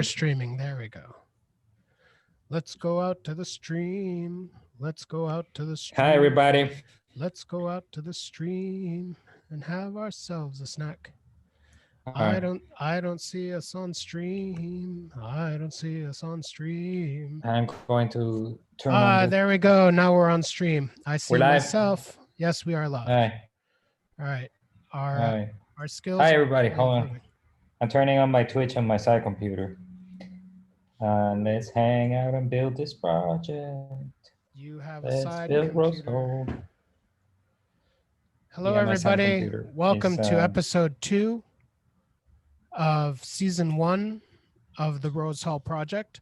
we're streaming. There we go. Let's go out to the stream. Let's go out to the stream. Hi, everybody. Let's go out to the stream and have ourselves a snack. Right. I don't see us on stream. I don't see us on stream. I'm going to turn on there we go. Now we're on stream. I see We're live. myself. Yes, we are live. Hi. All right. Our skills. Hi, everybody. are Hold on. improving. I'm turning on my Twitch on my side computer. Let's hang out and build this project. You have a Let's side build Rose computer. Gold. Hello, Yeah, my side everybody. computer Welcome is, to episode 2 of season 1 of the Rose Hall Project.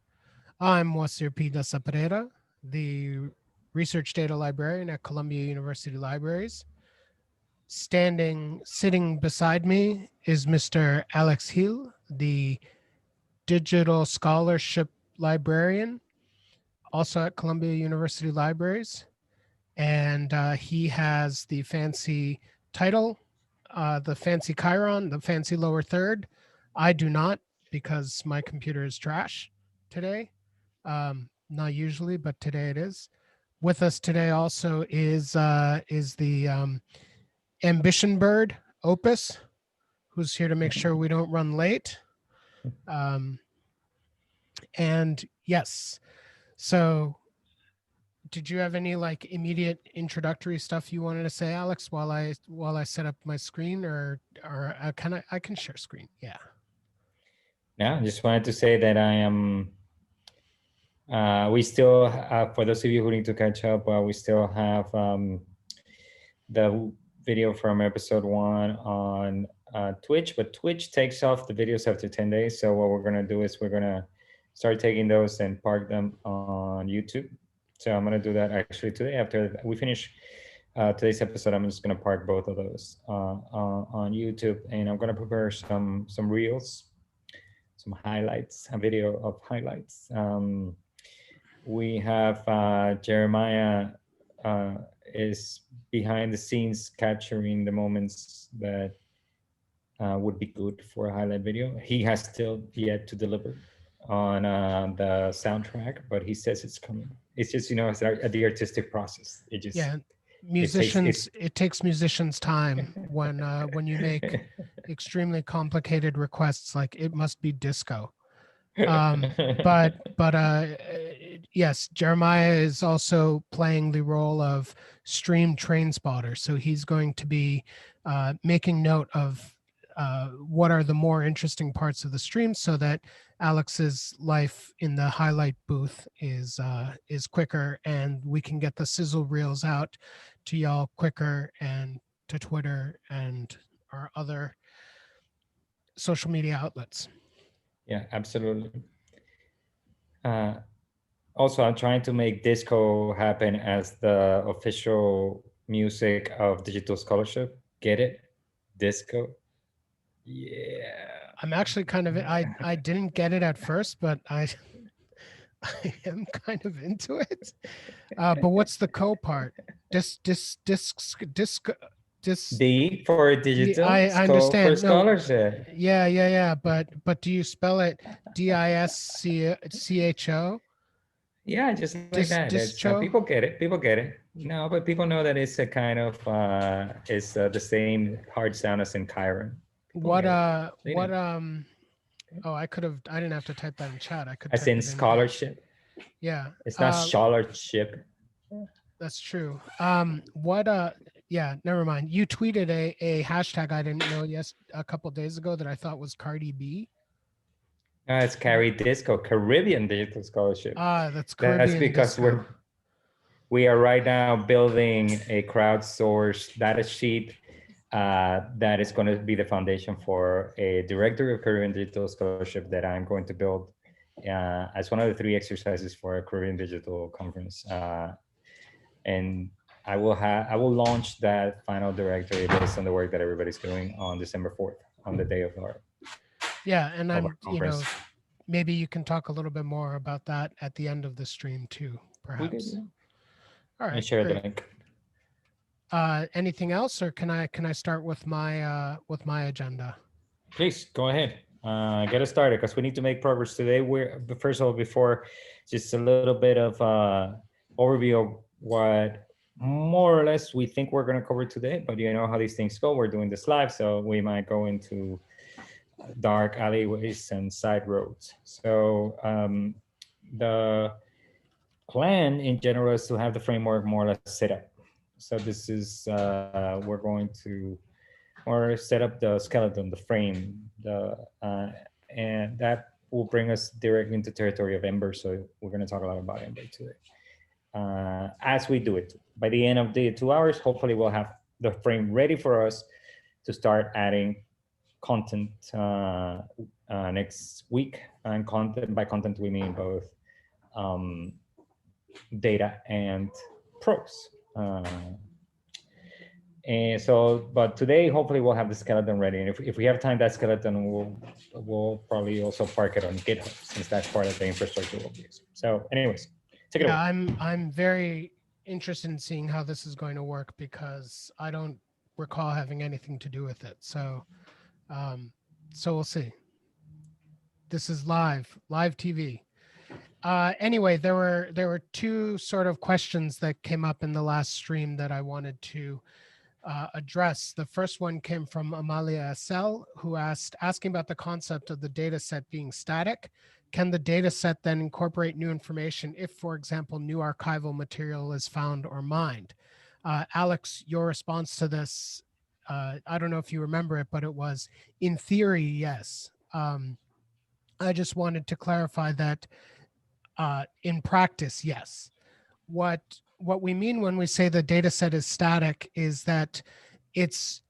I'm Wasir P. Dasa Pereira, the research data librarian at Columbia University Libraries. Sitting beside me is Mr. Alex Hill, the digital scholarship librarian, also at Columbia University Libraries. And he has the fancy title, the fancy Chiron, the fancy lower third. I do not, because my computer is trash today. Not usually, but today it is. With us today also is the Ambition Bird, Opus, who's here to make sure we don't run late. And yes, so did you have any like immediate introductory stuff you wanted to say, Alex, while I set up my screen, or I can share screen? Yeah. No, I just wanted to say that I am, we still, for those of you who need to catch up, we still have the video from episode 1 on Twitch, but Twitch takes off the videos after 10 days. So what we're gonna do is we're gonna start taking those and park them on YouTube. So I'm gonna do that actually today. After we finish today's episode, I'm just gonna park both of those on YouTube, and I'm gonna prepare some reels, some highlights, a video of highlights. We have Jeremiah is behind the scenes capturing the moments that would be good for a highlight video. He has still yet to deliver on the soundtrack, but he says it's coming. It's just, it's the artistic process. It just, musicians, it takes musicians time when you make extremely complicated requests, like it must be disco. But yes, Jeremiah is also playing the role of stream train spotter. So he's going to be making note of what are the more interesting parts of the stream, so that Alex's life in the highlight booth is quicker, and we can get the sizzle reels out to y'all quicker, and to Twitter and our other social media outlets. Yeah, absolutely. Also, I'm trying to make disco happen as the official music of Digital Scholarship. Get it? Disco. Yeah. I'm actually kind of, I didn't get it at first, but I am kind of into it. But what's the co part? Disc. D for digital. I understand. For scholarship. No, yeah. But do you spell it DISCHO? Yeah, just like that. People get it. People get it. No, but people know that it's a kind of it's the same hard sound as in Chiron. Oh, I didn't have to type that in chat. I could. As in scholarship. Yeah. It's not scholarship. That's true. Yeah, never mind. You tweeted a hashtag I didn't know a couple days ago that I thought was Cardi B. It's Carrie Disco, Caribbean Digital Scholarship. That's Caribbean. That's because Disco. we are right now building a crowdsourced data sheet that is going to be the foundation for a directory of Caribbean Digital Scholarship that I'm going to build as one of the 3 exercises for a Caribbean Digital Conference. And I will launch that final directory based on the work that everybody's doing on December 4th, on the day of our. Yeah, and I'm, maybe you can talk a little bit more about that at the end of the stream too, perhaps. All right. Share the link. Anything else, or can I start with my agenda? Please go ahead. get us started because we need to make progress today. But first of all, before just a little bit of overview of what more or less we think we're going to cover today, but you know how these things go. We're doing this live, so we might go into dark alleyways and side roads. So the plan in general is to have the framework more or less set up. So this is, we're going to or set up the skeleton, the frame, and that will bring us directly into territory of Ember. So we're going to talk a lot about Ember today. As we do it, by the end of the 2 hours, hopefully we'll have the frame ready for us to start adding content next week. And content, by content we mean both data and prose. And so, but today, hopefully we'll have the skeleton ready. And if we have time, that skeleton we'll probably also park it on GitHub, since that's part of the infrastructure we'll be using. So anyways, take it away. I'm very interested in seeing how this is going to work because I don't recall having anything to do with it. So, so we'll see. This is live TV. Anyway, there were two sort of questions that came up in the last stream that I wanted to address. The first one came from Amalia Assel, who asking about the concept of the data set being static. Can the data set then incorporate new information if, for example, new archival material is found or mined? Alex, your response to this, I don't know if you remember it, but it was, in theory, yes. I just wanted to clarify that in practice, yes. What we mean when we say the data set is static is that it's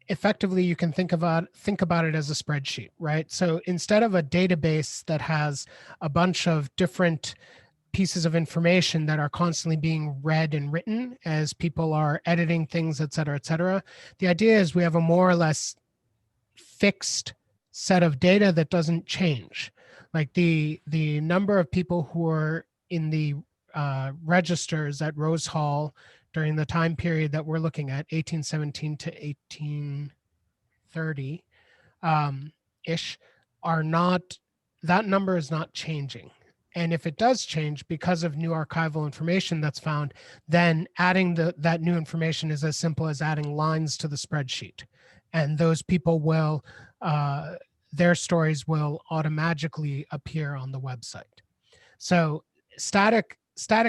effectively, you can think about it as a spreadsheet, right? So instead of a database that has a bunch of different pieces of information that are constantly being read and written as people are editing things, et cetera, the idea is we have a more or less fixed set of data that doesn't change. Like the number of people who are in the registers at Rose Hall during the time period that we're looking at, 1817 to 1830 ish, are not, that number is not changing. And if it does change because of new archival information that's found, then adding that new information is as simple as adding lines to the spreadsheet. And those people will, their stories will automatically appear on the website. So static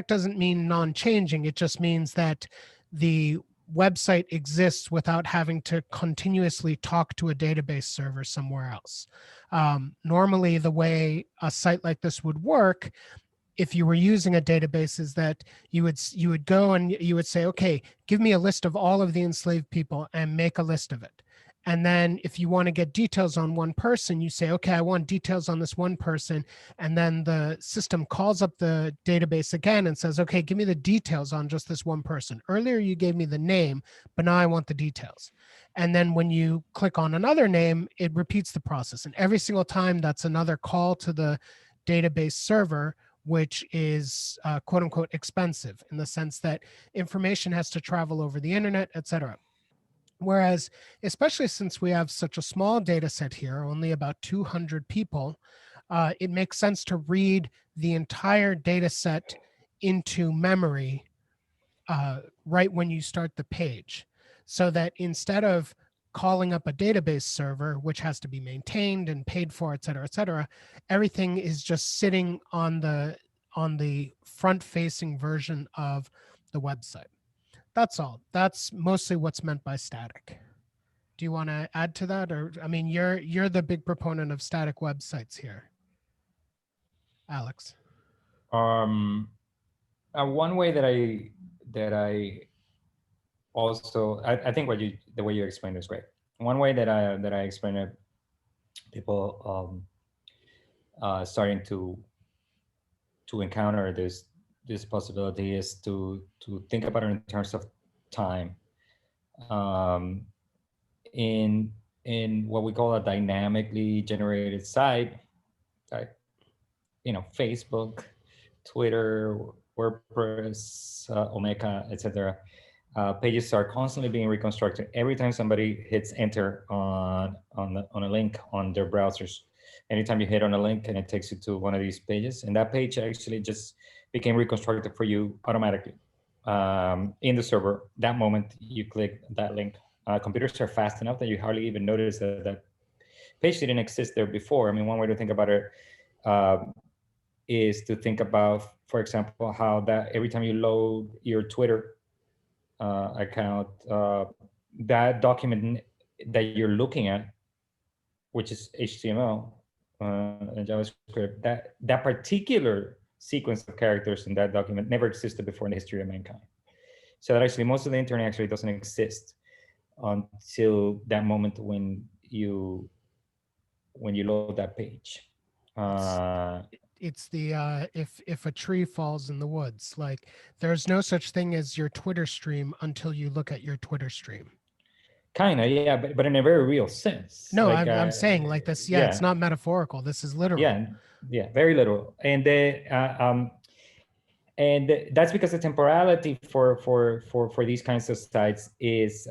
doesn't mean non-changing. It just means that the website exists without having to continuously talk to a database server somewhere else. Normally, the way a site like this would work, if you were using a database, is that you would go and you would say, okay, give me a list of all of the enslaved people and make a list of it. And then if you want to get details on one person, you say, okay, I want details on this one person. And then the system calls up the database again and says, okay, give me the details on just this one person. Earlier, you gave me the name, but now I want the details. And then when you click on another name, it repeats the process. And every single time, that's another call to the database server, which is quote unquote expensive in the sense that information has to travel over the internet, et cetera. Whereas, especially since we have such a small data set here, only about 200 people, it makes sense to read the entire data set into memory right when you start the page. So that instead of calling up a database server, which has to be maintained and paid for, et cetera, everything is just sitting on the front-facing version of the website. That's all. That's mostly what's meant by static. Do you want to add to that? Or, I mean, you're the big proponent of static websites here, Alex. One way that I also, I think the way you explained is great. One way that I explain it, people starting to encounter this possibility is to think about it in terms of time. In what we call a dynamically generated site, like Facebook, Twitter, WordPress, Omeka, etc. Pages are constantly being reconstructed every time somebody hits enter on a link on their browsers. anytime you hit on a link and it takes you to one of these pages, and that page actually just became reconstructed for you automatically in the server. That moment you click that link. Computers are fast enough that you hardly even notice that that page didn't exist there before. I mean, one way to think about it is to think about, for example, how that every time you load your Twitter account, that document that you're looking at, which is HTML and JavaScript, that particular sequence of characters in that document never existed before in the history of mankind. So that actually most of the internet actually doesn't exist until that moment when you load that page. It's the if a tree falls in the woods, like there's no such thing as your Twitter stream until you look at your Twitter stream. Kind of, yeah, but in a very real sense. No, like, I'm saying like this. Yeah, it's not metaphorical. This is literal. Yeah, very literal. And that's because the temporality for these kinds of sites is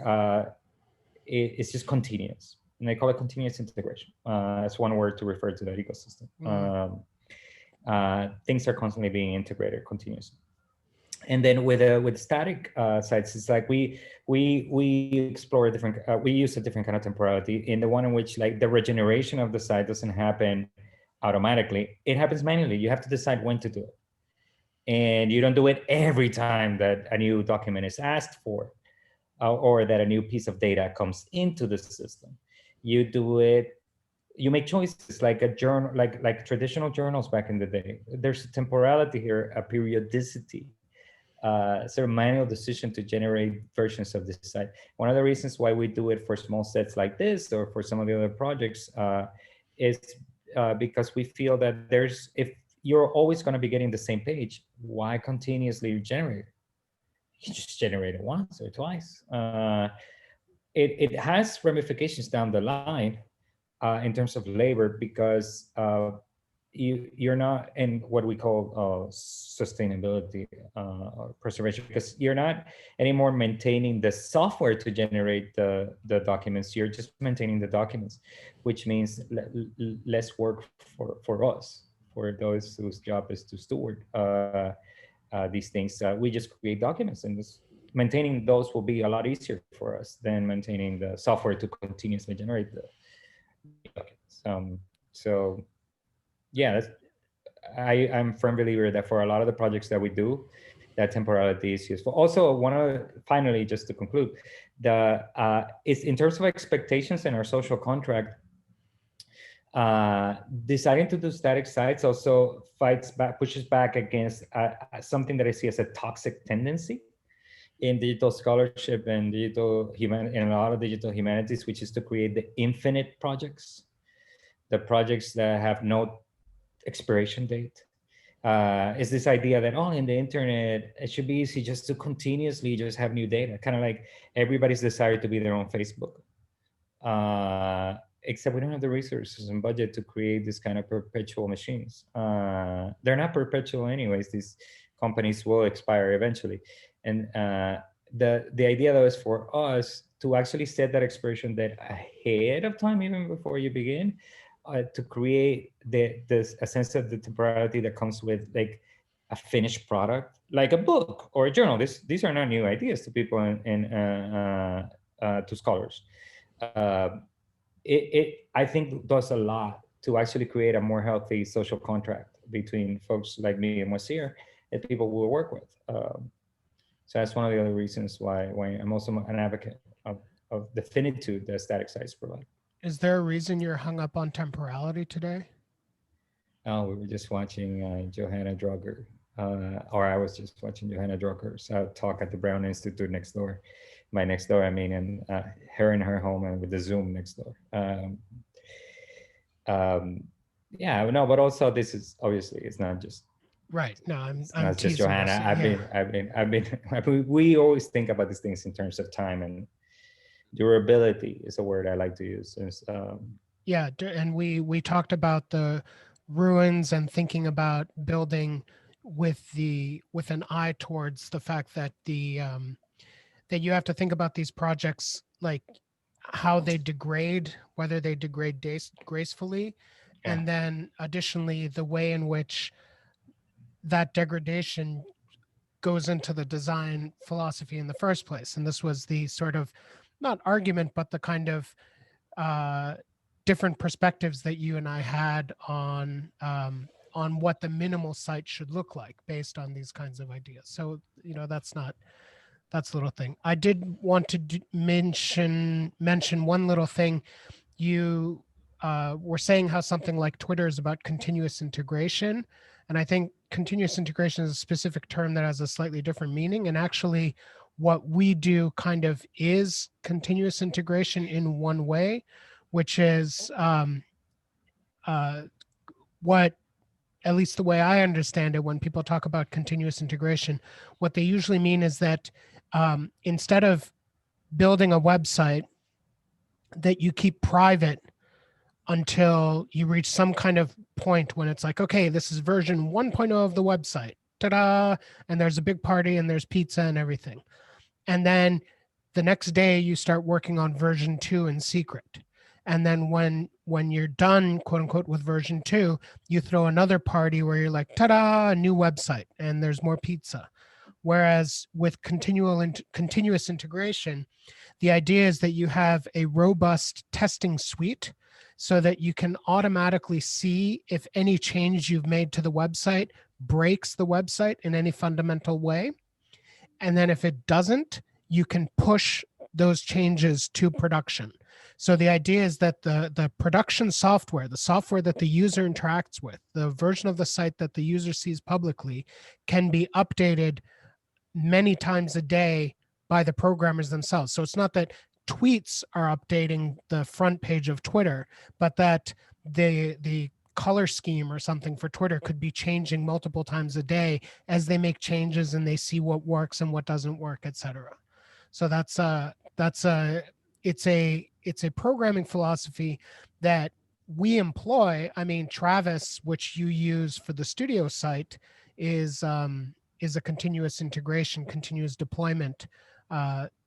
it's just continuous, and they call it continuous integration. That's one word to refer to that ecosystem. Things are constantly being integrated continuously. And then with static sites, it's like we explore different. We use a different kind of temporality in the one in which like the regeneration of the site doesn't happen automatically. It happens manually. You have to decide when to do it, and you don't do it every time that a new document is asked for, or that a new piece of data comes into the system. You do it. You make choices like a journal, like traditional journals back in the day. There's a temporality here, a periodicity. Sort of manual decision to generate versions of this site. One of the reasons why we do it for small sets like this or for some of the other projects is because we feel that if you're always going to be getting the same page, why continuously generate it? You just generate it once or twice. It has ramifications down the line in terms of labor, because you're not in what we call sustainability or preservation, because you're not anymore maintaining the software to generate the documents. You're just maintaining the documents, which means less work for us, for those whose job is to steward these things. We just create documents, and maintaining those will be a lot easier for us than maintaining the software to continuously generate the documents. So yeah, I'm a firm believer that for a lot of the projects that we do, that temporality is useful. Also, finally, just to conclude, it's in terms of expectations and our social contract, deciding to do static sites also pushes back against something that I see as a toxic tendency in digital scholarship and in a lot of digital humanities, which is to create the infinite projects, the projects that have no expiration date. Is this idea that in the internet it should be easy just to continuously just have new data, kind of like everybody's desire to be their own Facebook, except we don't have the resources and budget to create this kind of perpetual machines. They're not perpetual anyways. These companies will expire eventually, and the idea though is for us to actually set that expiration date ahead of time, even before you begin. To create a sense of the temporality that comes with like a finished product, like a book or a journal. These are not new ideas to people to scholars. It I think does a lot to actually create a more healthy social contract between folks like me and Moacir and people we work with. So that's one of the other reasons why I'm also an advocate of the finitude that static sites provide. Is there a reason you're hung up on temporality today? Oh, we were just watching Johanna Drucker, or I was just watching Johanna Drucker's talk at the Brown Institute next door. By next door, I mean in her in her home and with the Zoom next door. Yeah, no, but also this is obviously it's not just right. No, I'm not just Johanna. We always think about these things in terms of time, and durability is a word I like to use. Yeah, and we talked about the ruins and thinking about building with an eye towards the fact that that you have to think about these projects like how they degrade, whether they degrade gracefully, And then additionally, the way in which that degradation goes into the design philosophy in the first place. And this was the sort of, not argument, but the kind of different perspectives that you and I had on what the minimal site should look like based on these kinds of ideas. So, that's a little thing. I did want to mention one little thing. You were saying how something like Twitter is about continuous integration. And I think continuous integration is a specific term that has a slightly different meaning. And actually, what we do kind of is continuous integration in one way, which is what, at least the way I understand it, when people talk about continuous integration, what they usually mean is that instead of building a website that you keep private until you reach some kind of point when it's like, okay, this is version 1.0 of the website, ta-da, and there's a big party and there's pizza and everything. And then the next day you start working on version 2 in secret. And then when you're done, quote unquote, with version 2, you throw another party where you're like, ta-da, a new website, and there's more pizza. Whereas with continuous integration, the idea is that you have a robust testing suite so that you can automatically see if any change you've made to the website breaks the website in any fundamental way. And then if it doesn't, you can push those changes to production. So the idea is that the production software, the software that the user interacts with, the version of the site that the user sees publicly, can be updated many times a day by the programmers themselves. So it's not that tweets are updating the front page of Twitter, but that the color scheme or something for Twitter could be changing multiple times a day as they make changes and they see what works and what doesn't work, etc. So it's a programming philosophy that we employ. I mean, Travis, which you use for the studio site, is a continuous integration, continuous deployment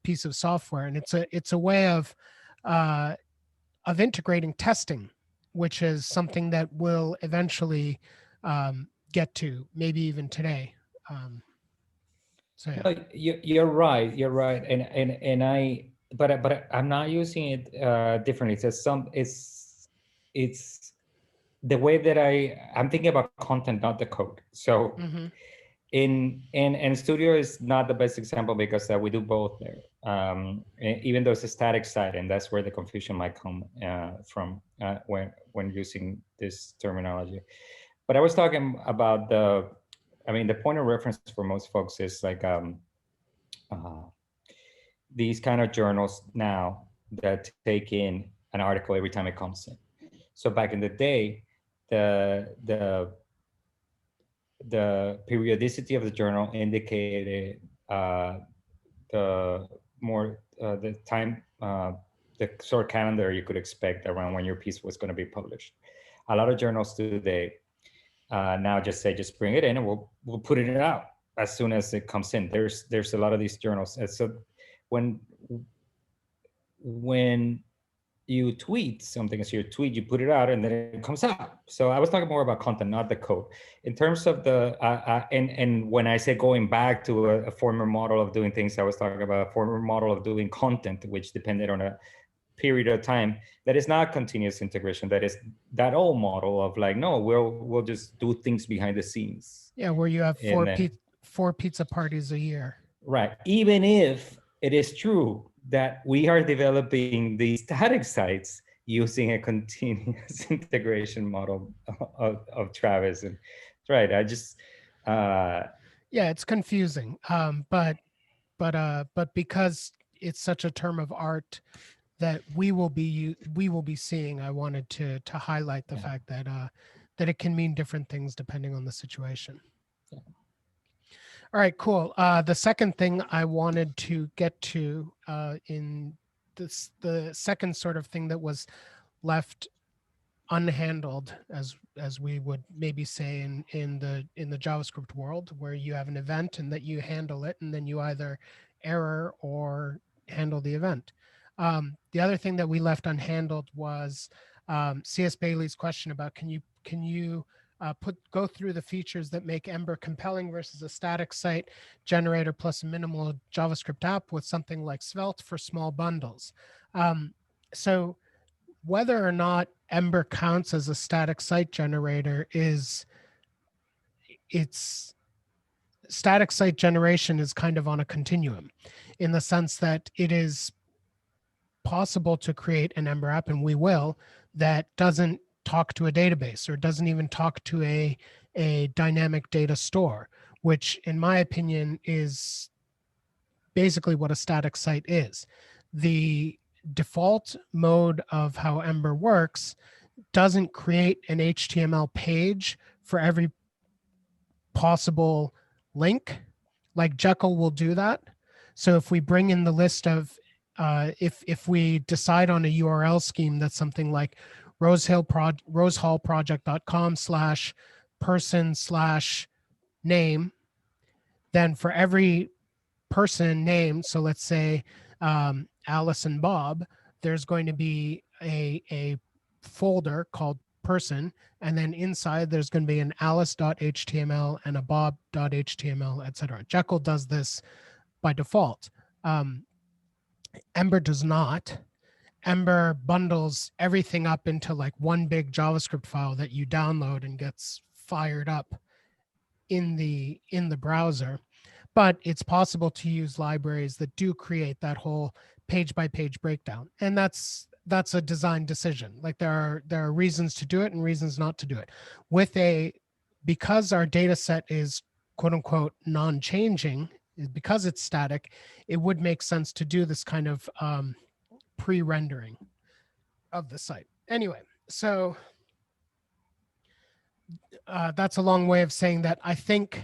piece of software, and it's a way of integrating testing, which is something that we'll eventually get to, maybe even today. So yeah. No, you're right. You're right, and but I'm not using it differently. It's the way that I'm thinking about content, not the code. So. Mm-hmm. And Studio is not the best example because we do both there. Even though it's a static site, and that's where the confusion might come from when using this terminology. But I was talking about the point of reference for most folks is like these kind of journals now that take in an article every time it comes in. So back in the day, the periodicity of the journal indicated the time, the sort of calendar you could expect around when your piece was going to be published. A lot of journals today now just say, just bring it in and we'll put it out as soon as it comes in. There's a lot of these journals. And so when you tweet something as your tweet, you put it out and then it comes out. So I was talking more about content, not the code. In terms of the, and when I say going back to a former model of doing things, I was talking about a former model of doing content, which depended on a period of time. That is not continuous integration. That is that old model of like, no, we'll just do things behind the scenes. Yeah, where you have four pizza parties a year. Right. Even if it is true that we are developing these static sites using a continuous integration model of Travis. And right, I just yeah, it's confusing. But because it's such a term of art that we will be seeing, I wanted to highlight the fact that that it can mean different things depending on the situation. Yeah. All right, cool. The second thing I wanted to get to in this, the second sort of thing that was left unhandled, as we would maybe say in the JavaScript world, where you have an event and that you handle it, and then you either error or handle the event. The other thing that we left unhandled was C.S. Bailey's question about can you go through the features that make Ember compelling versus a static site generator plus a minimal JavaScript app with something like Svelte for small bundles. So whether or not Ember counts as a static site generator it's static site generation is kind of on a continuum in the sense that it is possible to create an Ember app, and we will, that doesn't talk to a database or doesn't even talk to a dynamic data store, which in my opinion is basically what a static site is. The default mode of how Ember works doesn't create an HTML page for every possible link. Like Jekyll will do that. So if we bring in the list of, if we decide on a URL scheme that's something like rosehallproject.com/person/name, then for every person name, so let's say Alice and Bob, there's going to be a folder called person, and then inside there's going to be an alice.html and a bob.html, etc. Jekyll does this by default. Ember does not. Ember bundles everything up into like one big JavaScript file that you download and gets fired up in the browser. But it's possible to use libraries that do create that whole page by page breakdown. And that's a design decision. Like there are reasons to do it and reasons not to do it. Because our data set is quote unquote non-changing, because it's static, it would make sense to do this kind of pre-rendering of the site. Anyway, so that's a long way of saying that I think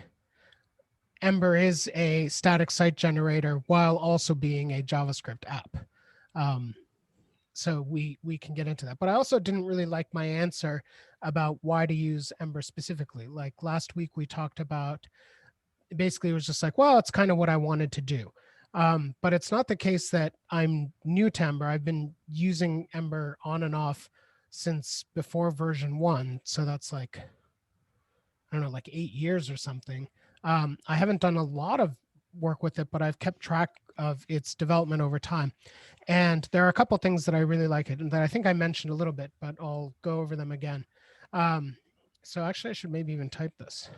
Ember is a static site generator while also being a JavaScript app. So we can get into that. But I also didn't really like my answer about why to use Ember specifically. Like last week we talked about, basically it was just like, well, it's kind of what I wanted to do. But it's not the case that I'm new to Ember. I've been using Ember on and off since before version 1. So that's like, I don't know, like 8 years or something. I haven't done a lot of work with it, but I've kept track of its development over time. And there are a couple things that I really like it and that I think I mentioned a little bit, but I'll go over them again. So actually I should maybe even type this.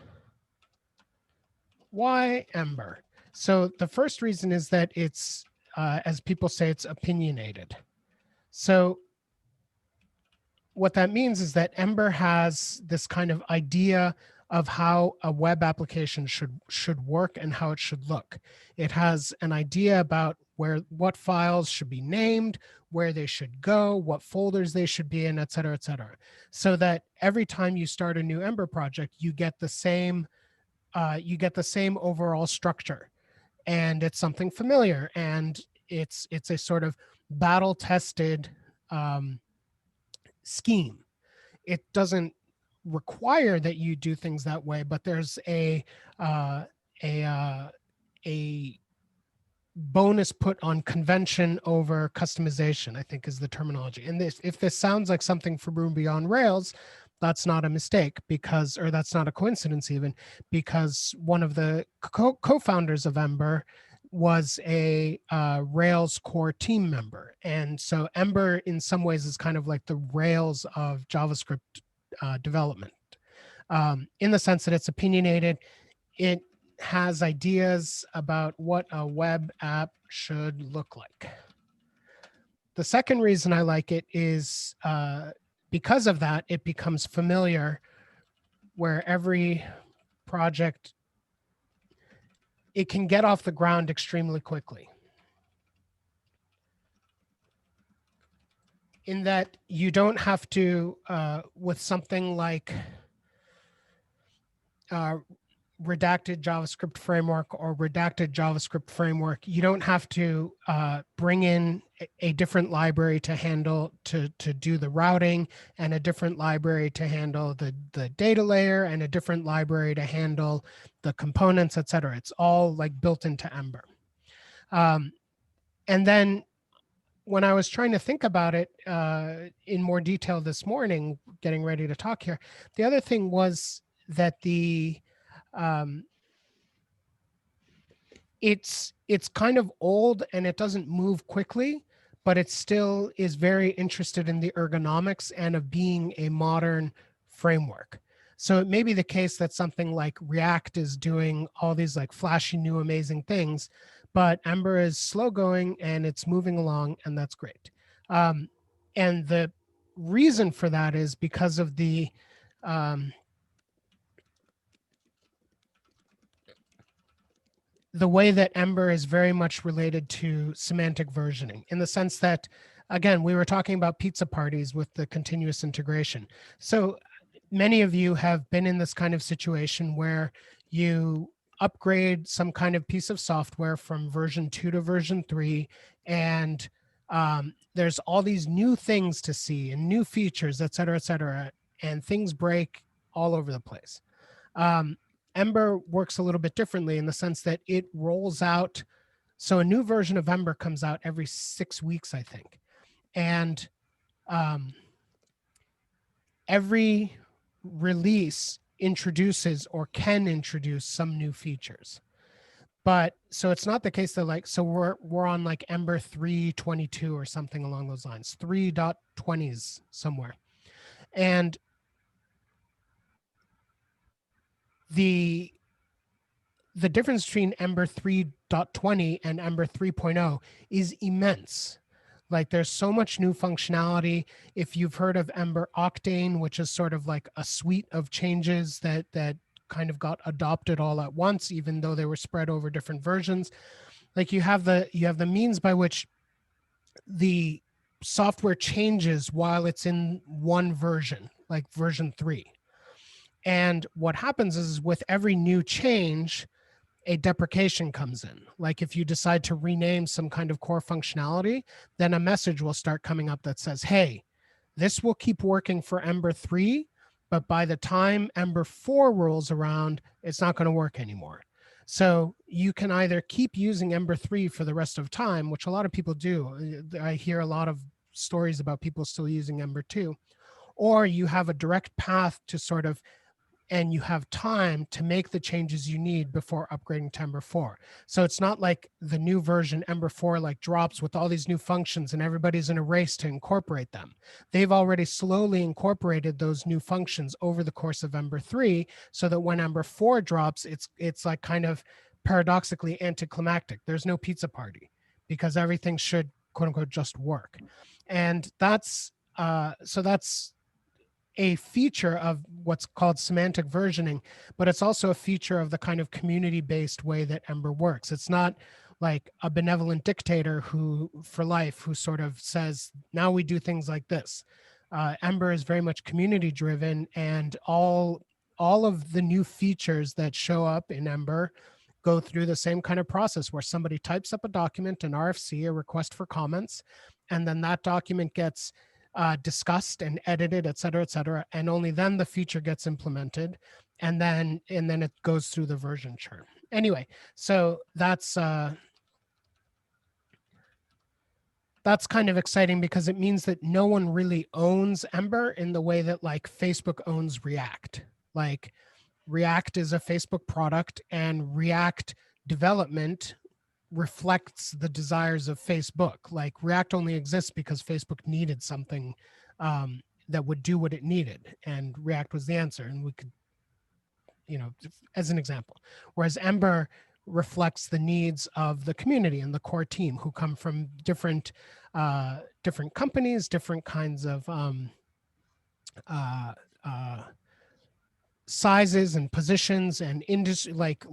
Why Ember? So the first reason is that it's, as people say, it's opinionated. So what that means is that Ember has this kind of idea of how a web application should work and how it should look. It has an idea about what files should be named, where they should go, what folders they should be in, et cetera, so that every time you start a new Ember project, you get the same overall structure, and it's something familiar, and it's a sort of battle-tested scheme. It doesn't require that you do things that way, but there's a bonus put on convention over customization, I think is the terminology. And if this sounds like something for Ruby on Rails, that's not a mistake, or that's not a coincidence even, because one of the co-founders of Ember was a Rails core team member. And so Ember in some ways is kind of like the Rails of JavaScript development, in the sense that it's opinionated. It has ideas about what a web app should look like. The second reason I like it is because of that, it becomes familiar, where every project, it can get off the ground extremely quickly. In that you don't have to, with something like redacted JavaScript framework or redacted JavaScript framework, you don't have to bring in a different library to do the routing, and a different library to handle the data layer, and a different library to handle the components, et cetera. It's all like built into Ember. And then when I was trying to think about it in more detail this morning, getting ready to talk here, the other thing was that it's kind of old and it doesn't move quickly, but it still is very interested in the ergonomics and of being a modern framework. So it may be the case that something like React is doing all these like flashy new amazing things, but Ember is slow going and it's moving along, and that's great. And the reason for that is because of the way that Ember is very much related to semantic versioning, in the sense that, again, we were talking about pizza parties with the continuous integration. So many of you have been in this kind of situation where you upgrade some kind of piece of software from version 2 to version 3, and there's all these new things to see and new features, et cetera, and things break all over the place. Ember works a little bit differently in the sense that it rolls out. So a new version of Ember comes out every 6 weeks, I think. And every release introduces or can introduce some new features. But so it's not the case that like, so we're on like Ember 3.22 or something along those lines, 3.20s somewhere. And the difference between Ember 3.20 and Ember 3.0 is immense. Like there's so much new functionality. If you've heard of Ember Octane, which is sort of like a suite of changes that kind of got adopted all at once, even though they were spread over different versions. Like you have the means by which the software changes while it's in one version, like version 3. And what happens is with every new change, a deprecation comes in. Like if you decide to rename some kind of core functionality, then a message will start coming up that says, hey, this will keep working for Ember 3, but by the time Ember 4 rolls around, it's not going to work anymore. So you can either keep using Ember 3 for the rest of time, which a lot of people do. I hear a lot of stories about people still using Ember 2, or you have a direct path to sort of, and you have time to make the changes you need before upgrading to Ember 4. So it's not like the new version Ember 4 like drops with all these new functions and everybody's in a race to incorporate them. They've already slowly incorporated those new functions over the course of Ember 3, so that when Ember 4 drops, it's like kind of paradoxically anticlimactic. There's no pizza party because everything should quote unquote just work. And that's so that's a feature of what's called semantic versioning, but it's also a feature of the kind of community-based way that Ember works. It's not like a benevolent dictator who for life who sort of says, now we do things like this. Ember is very much community driven, and all of the new features that show up in Ember go through the same kind of process where somebody types up a document, an RFC, a request for comments, and then that document gets discussed and edited, et cetera, and only then the feature gets implemented, and then it goes through the version churn. Anyway, so that's kind of exciting because it means that no one really owns Ember in the way that like Facebook owns React. Like React is a Facebook product, and React development reflects the desires of Facebook. Like React only exists because Facebook needed something that would do what it needed, and React was the answer. And we could, as an example, whereas Ember reflects the needs of the community and the core team who come from different companies, different kinds of sizes and positions and industry, like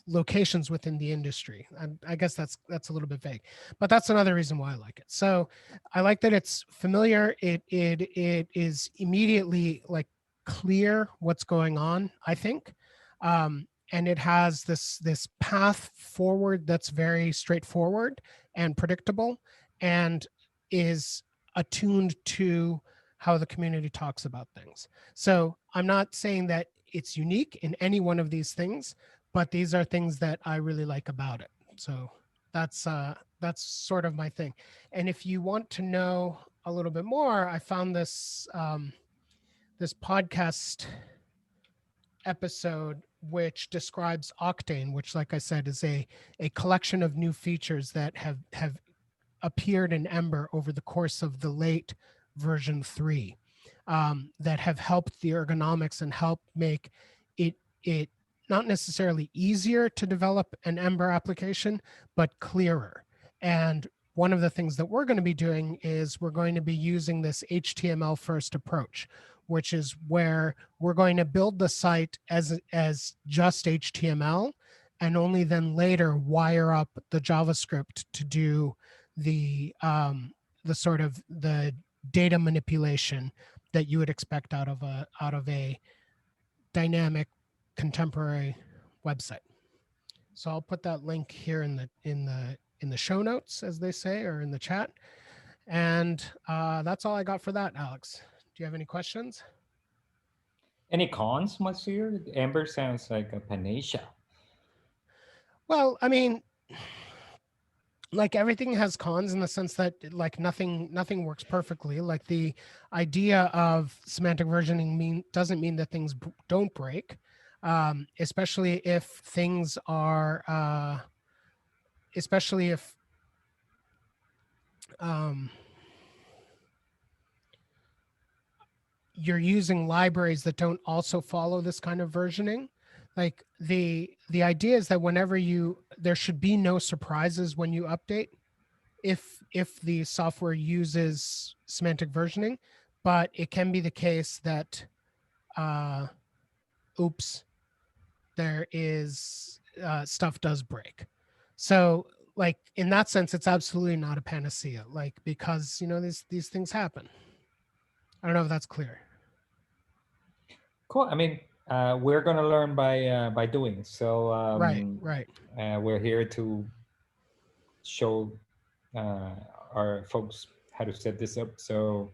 locations within the industry. I guess that's a little bit vague, but that's another reason why I like it. So I like that it's familiar. It is immediately like clear what's going on, I think. And it has this path forward that's very straightforward and predictable, and is attuned to how the community talks about things. So I'm not saying that it's unique in any one of these things, but these are things that I really like about it. So That's sort of my thing. And if you want to know a little bit more, I found this this podcast episode which describes Octane, which, like I said, is a collection of new features that have appeared in Ember over the course of the late version 3, that have helped the ergonomics and helped make it not necessarily easier to develop an Ember application, but clearer. And one of the things that we're going to be doing is we're going to be using this HTML first approach, which is where we're going to build the site as just HTML, and only then later wire up the JavaScript to do the sort of the data manipulation that you would expect out of a dynamic contemporary website. So I'll put that link here in the show notes, as they say, or in the chat. And that's all I got for that, Alex. Do you have any questions? Any cons, Monsieur? Ember sounds like a panacea. Well, I mean, like everything has cons in the sense that like nothing works perfectly. Like the idea of semantic versioning doesn't mean that things don't break, especially if things are, especially if you're using libraries that don't also follow this kind of versioning. Like the idea is that whenever there should be no surprises when you update if the software uses semantic versioning, but it can be the case that oops, there is stuff does break. So like in that sense, it's absolutely not a panacea, like because these things happen. I don't know if that's clear. Cool. I mean, we're going to learn by doing. So right. We're here to show our folks how to set this up. So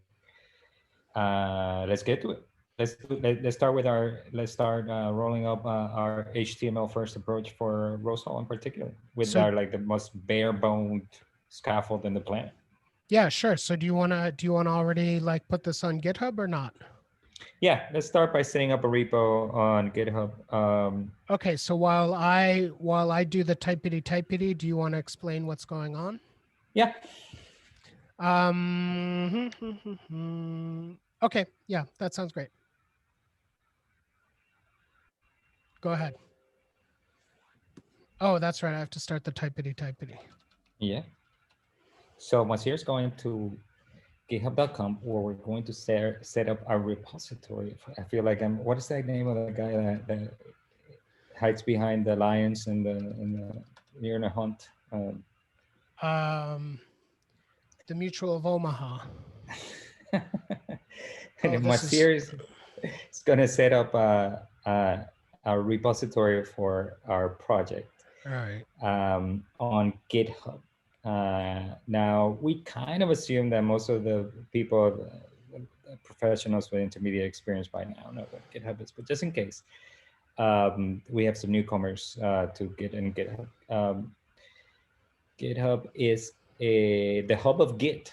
let's get to it. Let's start rolling up our HTML first approach for Rose Hall in particular, with our like the most bare boned scaffold in the planet. Yeah, sure. So do you wanna already like put this on GitHub or not? Yeah, let's start by setting up a repo on GitHub. Okay, so while I do the typity, do you want to explain what's going on? Yeah. Okay, yeah, that sounds great. Go ahead. Oh, that's right. I have to start the typity. Yeah. So Monsieur is going to github.com, where we're going to set up our repository. I feel like what is that name of the guy that hides behind the lions in the near the hunt? The Mutual of Omaha. And Monsieur is going to set up a repository for our project. All right. On GitHub. Now, we kind of assume that most of the people, professionals with intermediate experience by now know what GitHub is, but just in case, we have some newcomers to get in GitHub. GitHub is the hub of Git.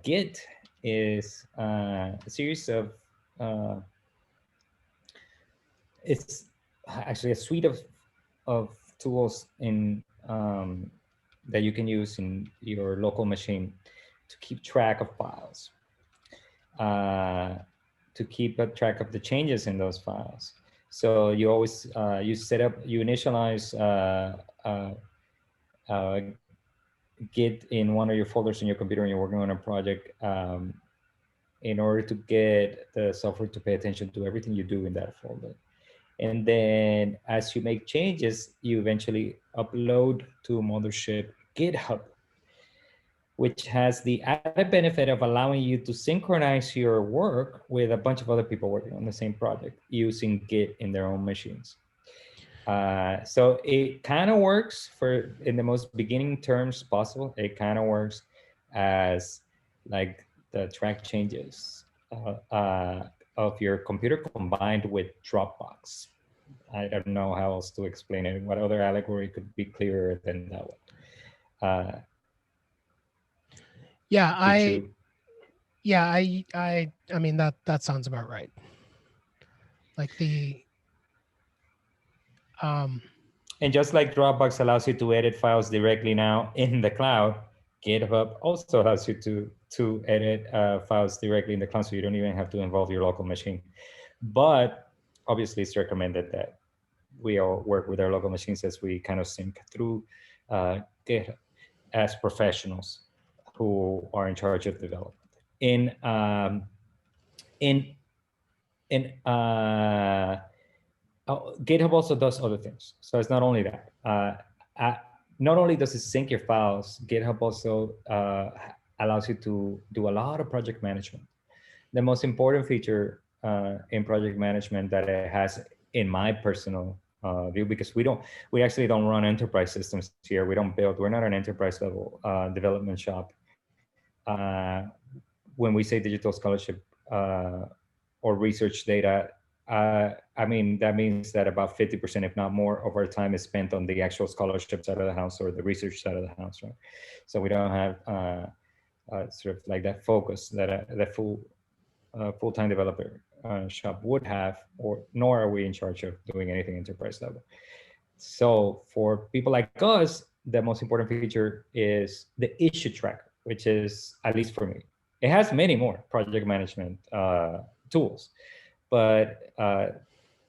Git is a series of, it's actually a suite of tools in that you can use in your local machine to keep track of files, to keep a track of the changes in those files. So you always, you initialize Git in one of your folders in your computer and you're working on a project in order to get the software to pay attention to everything you do in that folder. And then as you make changes, you eventually upload to Mothership GitHub, which has the added benefit of allowing you to synchronize your work with a bunch of other people working on the same project using Git in their own machines. So it kind of works in the most beginning terms possible. It kind of works as like the track changes of your computer combined with Dropbox. I don't know how else to explain it. What other allegory could be clearer than that one? Yeah, I mean that sounds about right. Like the and just like Dropbox allows you to edit files directly now in the cloud, GitHub also allows you to edit files directly in the cloud, so you don't even have to involve your local machine. But obviously, it's recommended that we all work with our local machines as we kind of sync through GitHub as professionals who are in charge of development. In GitHub also does other things. So it's not only that. Not only does it sync your files, GitHub also allows you to do a lot of project management. The most important feature in project management that it has, in my personal view, because we actually don't run enterprise systems here. We're not an enterprise level development shop. When we say digital scholarship or research data, I mean, that means that about 50%, if not more, of our time is spent on the actual scholarship side of the house or the research side of the house, right? So we don't have sort of like that focus that that full-time developer shop would have, nor are we in charge of doing anything enterprise level. So for people like us, the most important feature is the issue tracker, which is, at least for me, it has many more project management tools, but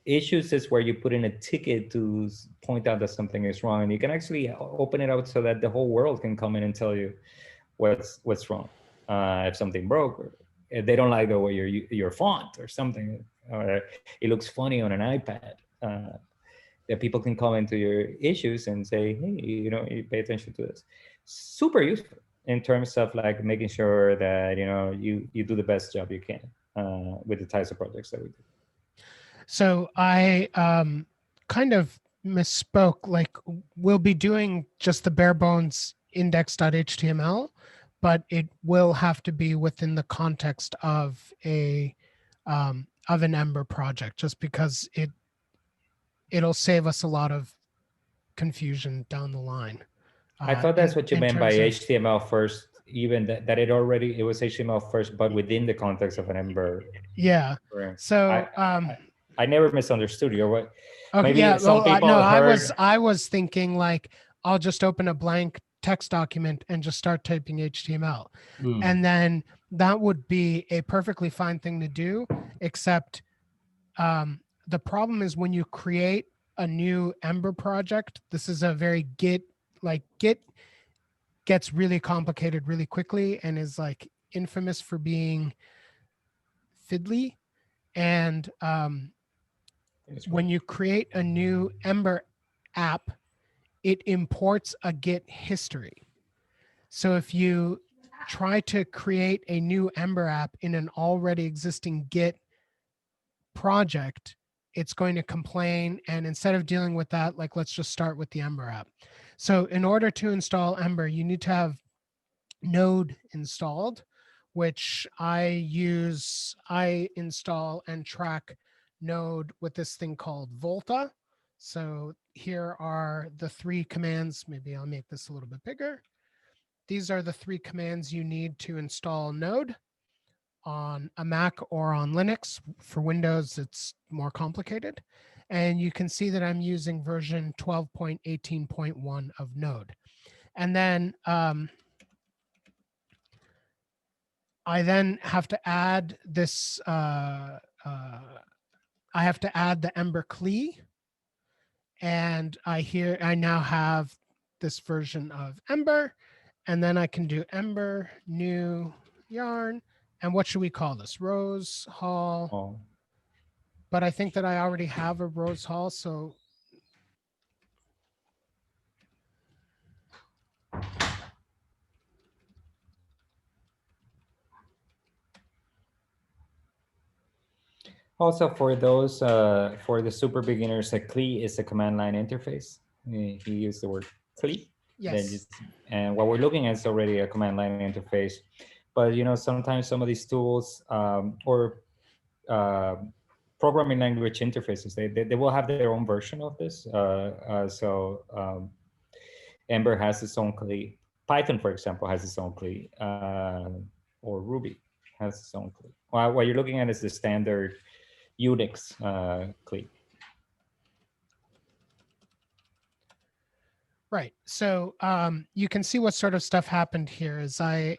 issues is where you put in a ticket to point out that something is wrong, and you can actually open it out so that the whole world can come in and tell you what's wrong. If something broke, or if they don't like the way your font or something, or it looks funny on an iPad, that people can come into your issues and say, hey, you pay attention to this. Super useful in terms of like making sure that you do the best job you can with the types of projects that we do. So I kind of misspoke. Like, we'll be doing just the bare bones index.html, but it will have to be within the context of an Ember project, just because it'll save us a lot of confusion down the line. I thought that's what you meant by HTML first, even that it was HTML first, but within the context of an Ember. Yeah. So I never misunderstood you. What? Okay, maybe yeah. some people no, heard... I was thinking like, I'll just open a blank text document and just start typing HTML. And then that would be a perfectly fine thing to do, except the problem is when you create a new Ember project, this is a very Git gets really complicated really quickly and is like infamous for being fiddly. And when you create a new Ember app, it imports a Git history. So if you try to create a new Ember app in an already existing Git project, it's going to complain. And instead of dealing with that, like, let's just start with the Ember app. So in order to install Ember, you need to have Node installed, which I install and track Node with this thing called Volta. So here are the 3 commands. Maybe I'll make this a little bit bigger. These are the 3 commands you need to install Node on a Mac or on Linux. For Windows, it's more complicated. And you can see that I'm using version 12.18.1 of Node. And then I then have to add this, I have to add the Ember CLI. And I now have this version of Ember. And then I can do Ember, new yarn. And what should we call this? Rose Hall. Oh. But I think that I already have a Rose Hall, so. Also, for those, for the super beginners, a CLI is a command line interface. He used the word CLI. Yes. And what we're looking at is already a command line interface. But sometimes some of these tools or programming language interfaces, they will have their own version of this. So Ember has its own CLI. Python, for example, has its own CLI, or Ruby has its own CLI. Well, what you're looking at is the standard Unix CLI. Right. So you can see what sort of stuff happened here is I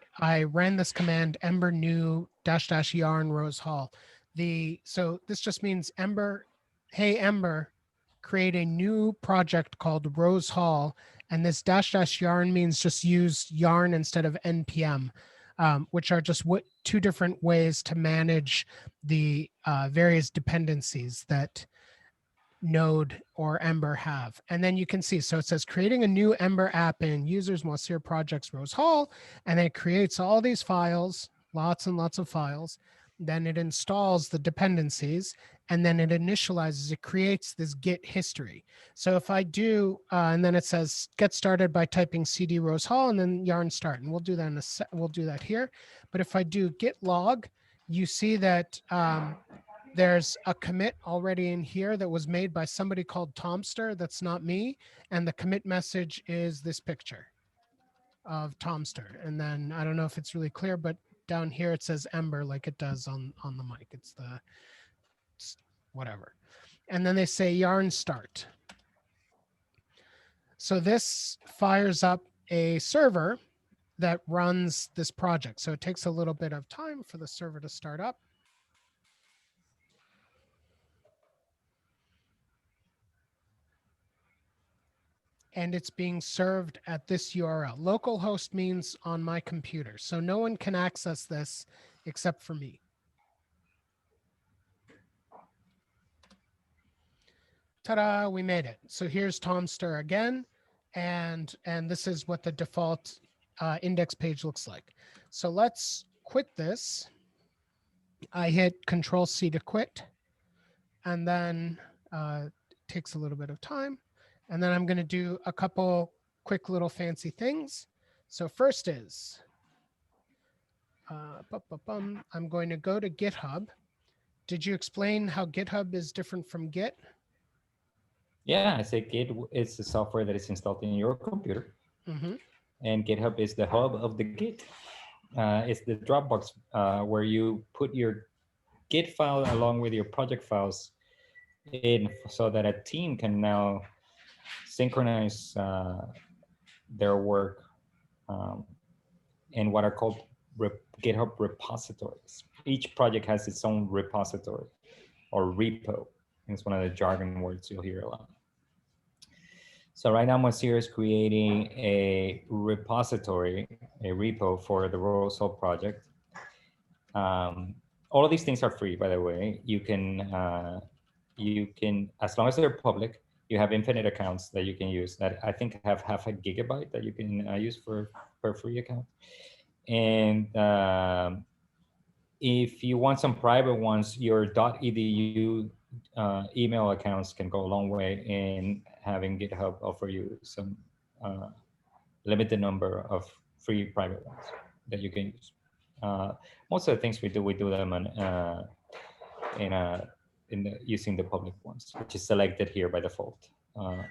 ran this command ember new -- yarn rose hall. So this just means Ember, hey Ember, create a new project called Rose Hall. And this -- yarn means just use yarn instead of npm, which are just two different ways to manage the various dependencies that Node or Ember have. And then you can see, so it says creating a new Ember app in users Moisir projects Rose Hall, and it creates all these files, lots and lots of files. Then it installs the dependencies, and then it initializes, it creates this Git history. So if I do, and then it says get started by typing cd Rose Hall and then yarn start, and we'll do that we'll do that here. But if I do git log, you see that there's a commit already in here that was made by somebody called Tomster. That's not me. And the commit message is this picture of Tomster. And then I don't know if it's really clear, but down here it says Ember like it does on the mic. It's whatever. And then they say yarn start. So this fires up a server that runs this project. So it takes a little bit of time for the server to start up. And it's being served at this URL. Localhost means on my computer. So no one can access this except for me. Ta-da, we made it. So here's Tomster again. And this is what the default index page looks like. So let's quit this. I hit Control-C to quit. And then it takes a little bit of time. And then I'm going to do a couple quick little fancy things. So first is, I'm going to go to GitHub. Did you explain how GitHub is different from Git? Yeah, I say Git is the software that is installed in your computer. Mm-hmm. And GitHub is the hub of the Git. It's the Dropbox where you put your Git file along with your project files in so that a team can now synchronize their work in what are called GitHub repositories. Each project has its own repository or repo. It's one of the jargon words you'll hear a lot. So right now, Moisir is creating a repository, a repo for the Rose Hall project. All of these things are free, by the way. You can, as long as they're public, you have infinite accounts that you can use that I think have half a gigabyte that you can use for free account. And if you want some private ones, your .edu email accounts can go a long way in having GitHub offer you some limited number of free private ones that you can use. Most of the things we do them using the public ones, which is selected here by default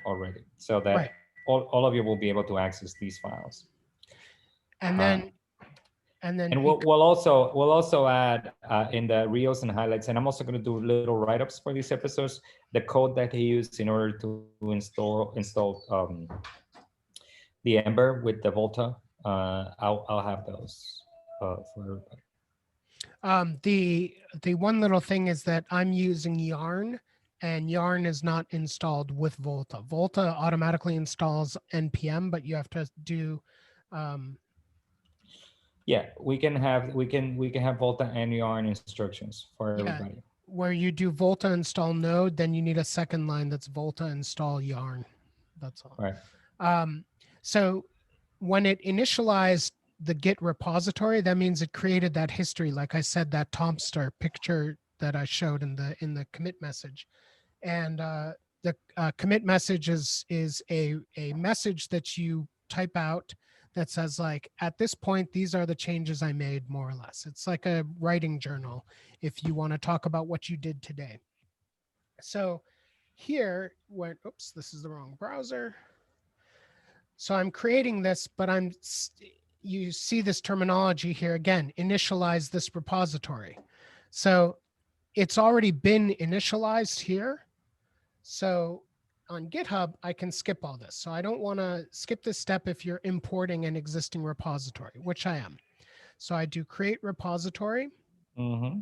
already, so that right. all of you will be able to access these files. And then we'll also add in the reels and highlights, and I'm also going to do little write-ups for these episodes, the code that he used in order to install the Ember with the Volta. I'll have those for everybody. The one little thing is that I'm using Yarn, and Yarn is not installed with Volta. Volta automatically installs npm, but you have to do yeah, we can have Volta and Yarn instructions for everybody. Where you do Volta install node, then you need a second line that's Volta install Yarn. That's all. Right. So when it initialized the Git repository, that means it created that history, like I said, that Tomster picture that I showed in the commit message. And the commit message is a message that you type out that says, like, at this point, these are the changes I made, more or less. It's like a writing journal if you want to talk about what you did today. So here, oops, this is the wrong browser. So I'm creating this, but you see this terminology here again, initialize this repository. So it's already been initialized here. So on GitHub, I can skip all this. So I don't want to skip this step if you're importing an existing repository, which I am. So I do create repository. Mm-hmm.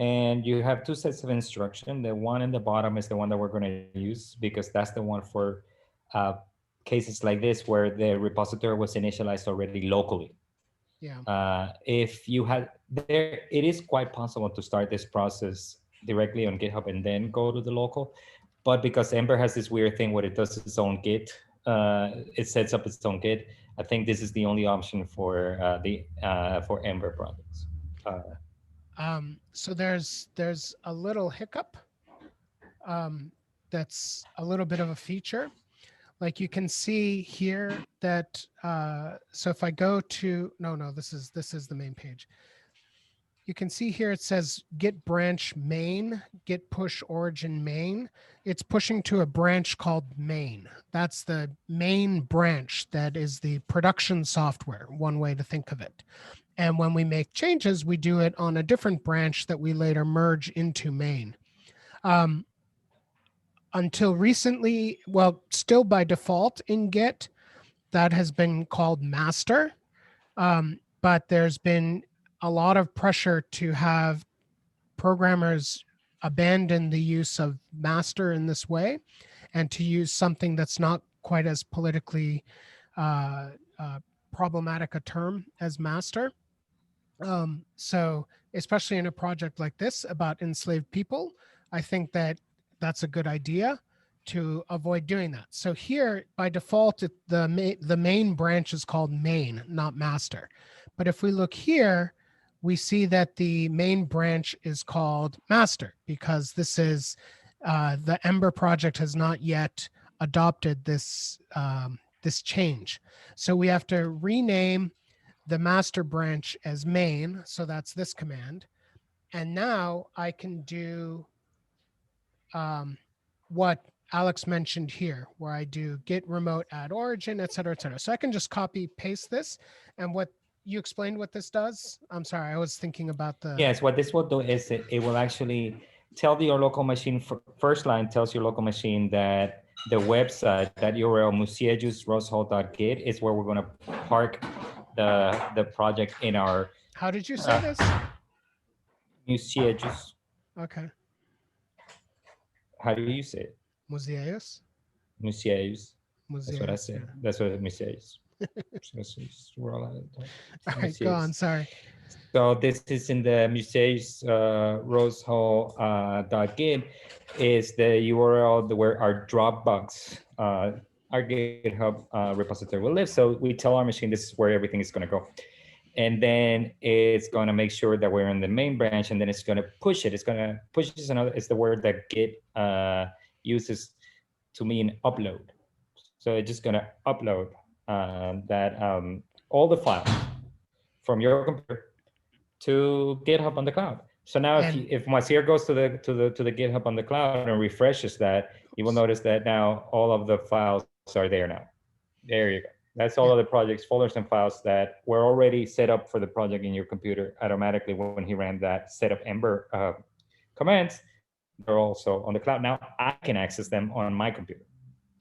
And you have two sets of instruction. The one in the bottom is the one that we're going to use because that's the one for cases like this where the repository was initialized already locally. Yeah. If you had there, it is quite possible to start this process directly on GitHub and then go to the local. But because Ember has this weird thing where it does its own Git, it sets up its own Git. I think this is the only option for for Ember projects. So there's a little hiccup. That's a little bit of a feature. Like you can see here that, so if I go to, no, this is the main page. You can see here it says git branch main, git push origin main. It's pushing to a branch called main. That's the main branch that is the production software, one way to think of it. And when we make changes, we do it on a different branch that we later merge into main. Until recently, well, still by default in Git, that has been called master. But there's been a lot of pressure to have programmers abandon the use of master in this way and to use something that's not quite as politically problematic a term as master. So especially in a project like this about enslaved people, I think that that's a good idea to avoid doing that. So here, by default, the main branch is called main, not master. But if we look here, we see that the main branch is called master because this is the Ember project has not yet adopted this this change. So we have to rename the master branch as main. So that's this command. And now I can do what Alex mentioned here, where I do git remote add origin, et cetera, et cetera. So I can just copy paste this. And what you explained what this does? I'm sorry, I was thinking about the. Yes, what this will do is it will actually tell your local machine, first line tells your local machine that the website, that URL musiejusroshall.git is where we're going to park the project in our. How did you say this? Musiejus. Okay. How do you say it? Museus. Museus. That's what I say. Yeah. That's what it Museus. All right, go on. Sorry. So this is in the Museus roshall.git is the URL where our Dropbox, our GitHub repository will live. So we tell our machine this is where everything is going to go. And then it's going to make sure that we're in the main branch, and then it's going to push it. It's going to push is another. It's the word that Git uses to mean upload. So it's just going to upload all the files from your computer to GitHub on the cloud. So now, if Mazir goes to the GitHub on the cloud and refreshes that, you will notice that now all of the files are there now. There you go. That's all of the projects, folders, and files that were already set up for the project in your computer automatically when he ran that set of Ember commands. They're also on the cloud. Now I can access them on my computer.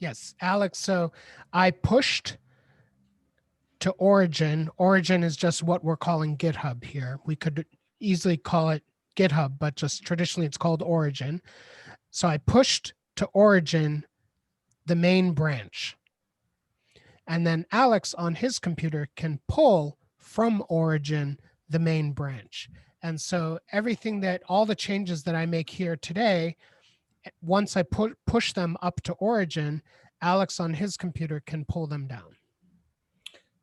Yes, Alex. So I pushed to origin. Origin is just what we're calling GitHub here. We could easily call it GitHub, but just traditionally it's called origin. So I pushed to origin the main branch. And then Alex on his computer can pull from origin the main branch. And so everything all the changes that I make here today, once I push them up to origin, Alex on his computer can pull them down.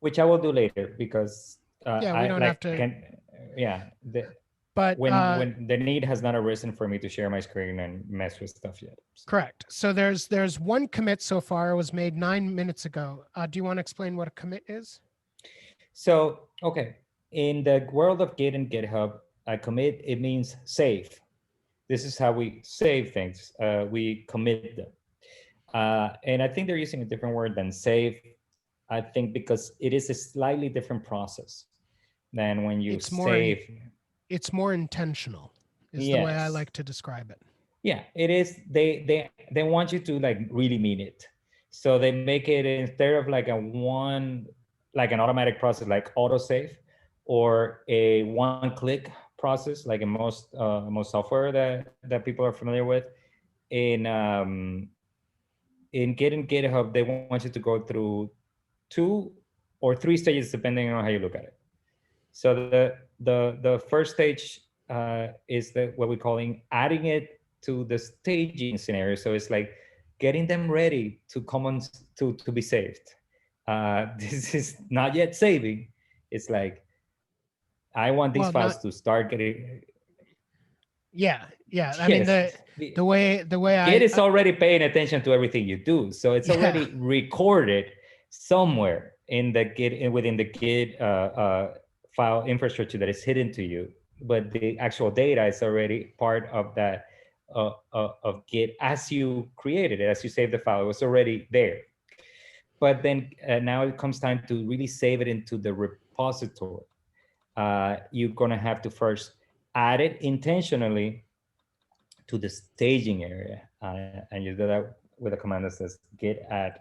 Which I will do later because we don't have to. But when the need has not arisen for me to share my screen and mess with stuff yet. So. Correct. So there's one commit so far. It was made 9 minutes ago. Do you want to explain what a commit is? So, okay. In the world of Git and GitHub, a commit, it means save. This is how we save things. We commit them. And I think they're using a different word than save. I think because it is a slightly different process than when you save. It's more intentional is the way I like to describe it. Yeah, it is. They want you to like really mean it. So they make it, instead of like like an automatic process like autosave, or a one-click process like in most software that people are familiar with. In Git and GitHub, they want you to go through 2 or 3 stages depending on how you look at it. So the first stage is what we're calling adding it to the staging scenario. So it's like getting them ready to to be saved. This is not yet saving. It's like, I want these files to start getting. Yeah. Yes. I mean, the way Git is already paying attention to everything you do, so it's already recorded somewhere in the Git, within the Git file infrastructure that is hidden to you. But the actual data is already part of that of Git as you created it, as you saved the file. It was already there. But then now it comes time to really save it into the repository. You're gonna have to first add it intentionally to the staging area, and you do that with a command that says git add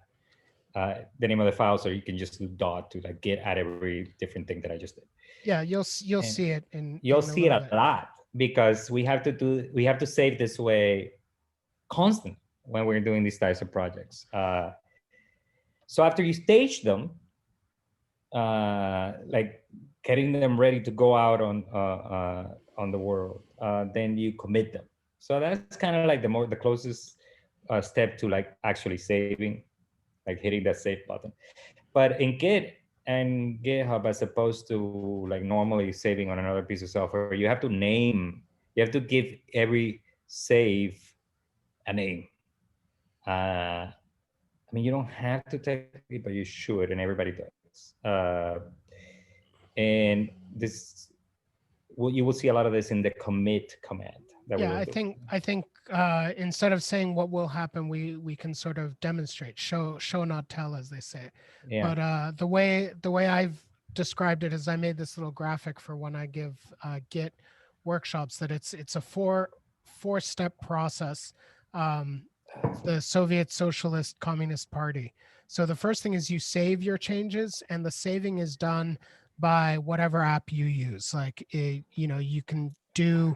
the name of the file, so you can just do dot to like git add every different thing that I just did. Yeah, you'll see it you'll see it a lot, because we have to save this way constantly when we're doing these types of projects. So after you stage them, like getting them ready to go out on the world, then you commit them. So that's kind of like the closest step to like actually saving, like hitting that save button. But in Git and GitHub, as opposed to like normally saving on another piece of software, you have to give every save a name. I mean, you don't have to technically, but you should, and everybody does. And this, you will see a lot of this in the commit command. I think instead of saying what will happen, we can sort of demonstrate, show not tell, as they say. Yeah. But the way I've described it is I made this little graphic for when I give Git workshops, that it's a four-step process. The Soviet Socialist Communist Party. So the first thing is you save your changes, and the saving is done by whatever app you use. Like, you can do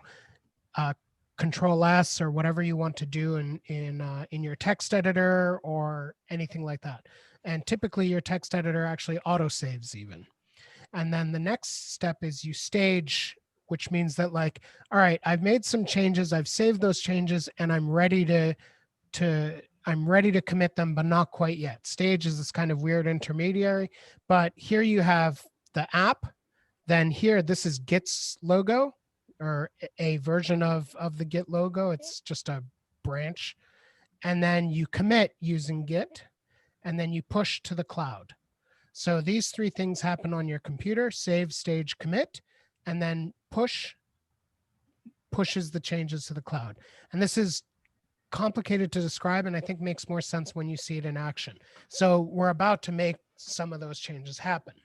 Control S or whatever you want to do in your text editor or anything like that. And typically your text editor actually auto saves even. And then the next step is you stage, which means that like, all right, I've made some changes, I've saved those changes, and I'm ready to commit them, but not quite yet. Stage is this kind of weird intermediary, but here you have the app. Then here, this is Git's logo, or a version of the Git logo. It's just a branch. And then you commit using Git, and then you push to the cloud. So these three things happen on your computer: save, stage, commit, and then pushes the changes to the cloud. And this is complicated to describe, and I think makes more sense when you see it in action. So we're about to make some of those changes happen.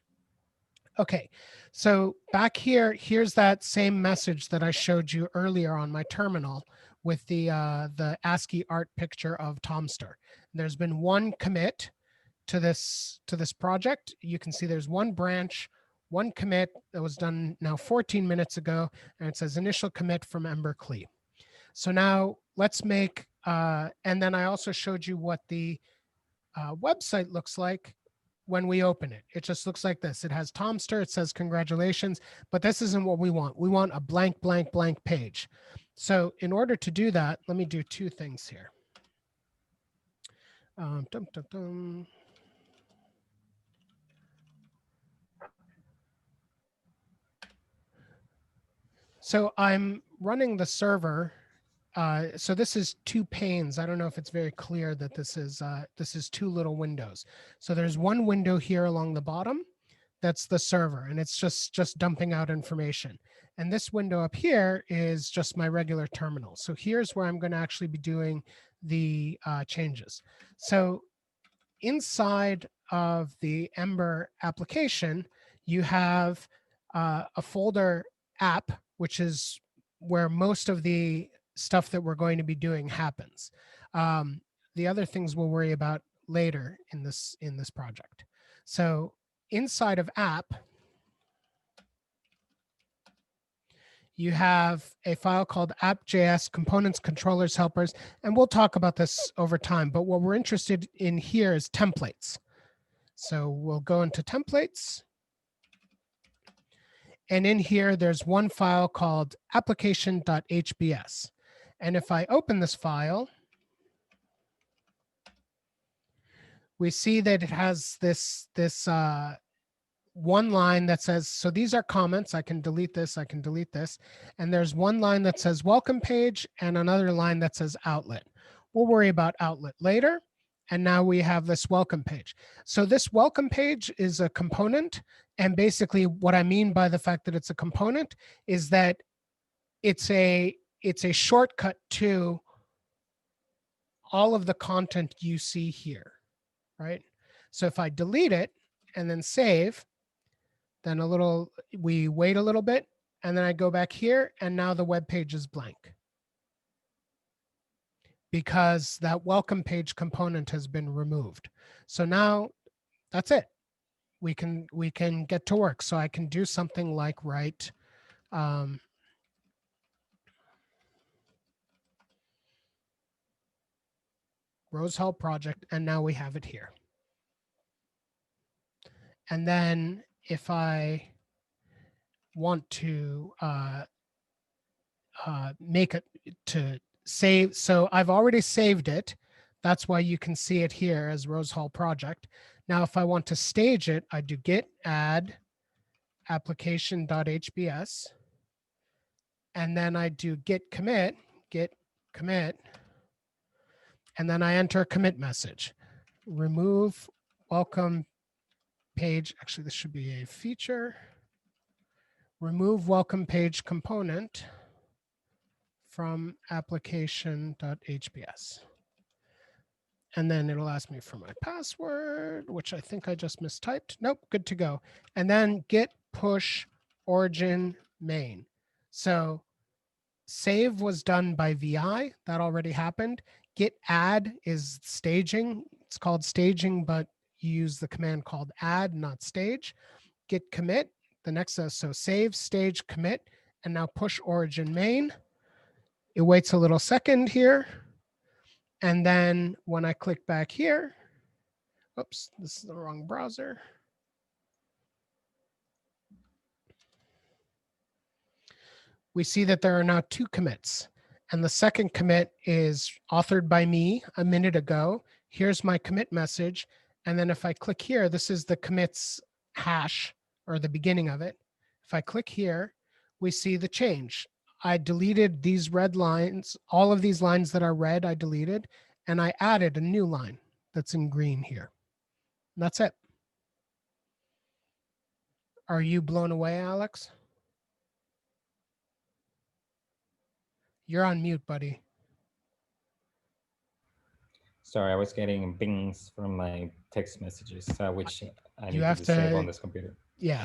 Okay, so back here, here's that same message that I showed you earlier on my terminal with the ASCII art picture of Tomster. There's been one commit to this project. You can see there's one branch, one commit that was done now 14 minutes ago, and it says initial commit from Emberclee. So now let's make, and then I also showed you what the website looks like when we open it. It just looks like this. It has Tomster, it says congratulations, but this isn't what we want. We want a blank, blank, blank page. So in order to do that, let me do two things here. So I'm running the server. So this is two panes. I don't know if it's very clear that this is two little windows. So there's one window here along the bottom. That's the server, and it's just dumping out information. And this window up here is just my regular terminal. So here's where I'm going to actually be doing the changes. So inside of the Ember application, you have a folder app, which is where most of the stuff that we're going to be doing happens. The other things we'll worry about later in this project. So inside of app, you have a file called app.js components, controllers, helpers, and we'll talk about this over time. But what we're interested in here is templates. So we'll go into templates. And in here, there's one file called application.hbs. And if I open this file, we see that it has this one line that says, so these are comments. I can delete this. I can delete this. And there's one line that says welcome page and another line that says outlet. We'll worry about outlet later. And now we have this welcome page. So this welcome page is a component. And basically what I mean by the fact that it's a component is that it's a shortcut to all of the content you see here, right? So if I delete it and then save, then we wait a little bit, and then I go back here, and now the web page is blank because that welcome page component has been removed. So now that's it. We can get to work. So I can do something like write Rose Hall project, and now we have it here. And then if I want to make it to save, so I've already saved it. That's why you can see it here as Rose Hall project. Now, if I want to stage it, I do git add application.hbs, and then I do git commit, and then I enter a commit message. Remove welcome page. Actually, this should be a feature. Remove welcome page component from application.hbs. And then it'll ask me for my password, which I think I just mistyped. Nope, good to go. And then git push origin main. So save was done by VI. That already happened. Git add is staging. It's called staging, but you use the command called add, not stage. Git commit, the next, so save, stage, commit, and now push origin main. It waits a little second here. And then when I click back here, oops, this is the wrong browser. We see that there are now two commits. And the second commit is authored by me a minute ago. Here's my commit message. And then if I click here, this is the commits hash, or the beginning of it. If I click here, we see the change. I deleted these red lines. All of these lines that are red, I deleted. And I added a new line that's in green here. And that's it. Are you blown away, Alex? You're on mute, buddy. Sorry, I was getting pings from my text messages, which I need You have to disable on this computer. Yeah.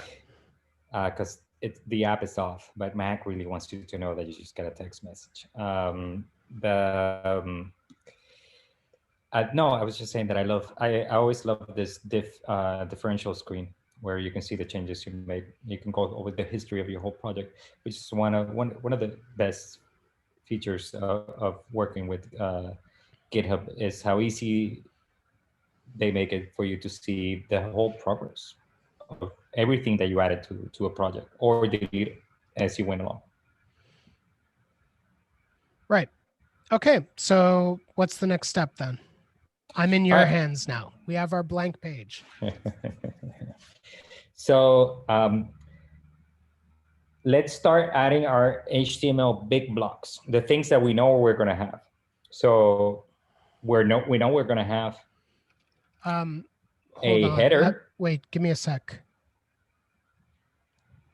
Because the app is off, but Mac really wants you to know that you just get a text message. No, I was just saying that I always love this differential screen where you can see the changes you made. You can go over the history of your whole project, which is one of the best features of working with GitHub, is how easy they make it for you to see the whole progress of everything that you added to a project or delete it as you went along. Right. Okay. So what's the next step then? I'm in your hands now. We have our blank page. So let's start adding our HTML big blocks, the things that we know we're going to have. So we know we're going to have a header. Wait, give me a sec.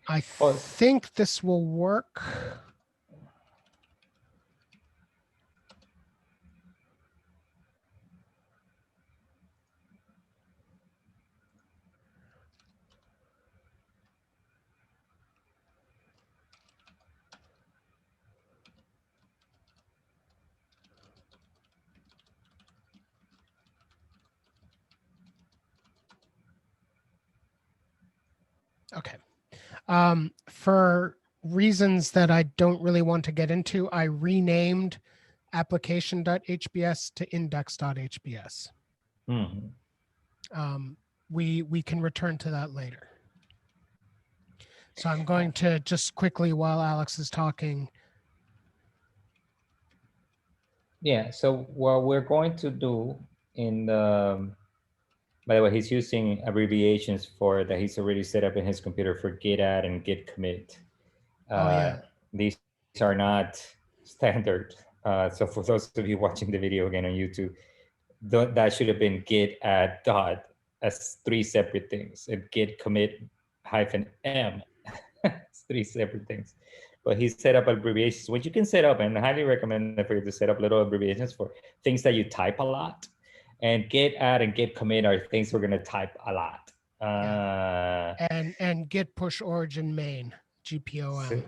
I think this will work. Okay. For reasons that I don't really want to get into, I renamed application.hbs to index.hbs. Mhm. We can return to that later. So I'm going to just quickly, while Alex is talking. Yeah, so what we're going to do in the, by the way, he's using abbreviations for that he's already set up in his computer for git add and git commit. Oh yeah. These are not standard. So for those of you watching the video again on YouTube, that should have been git add dot as three separate things. And git commit -m. It's three separate things. But he set up abbreviations, which you can set up, and I highly recommend for you to set up little abbreviations for things that you type a lot. And git add and git commit are things we're gonna type a lot. And git push origin main GPOM. So,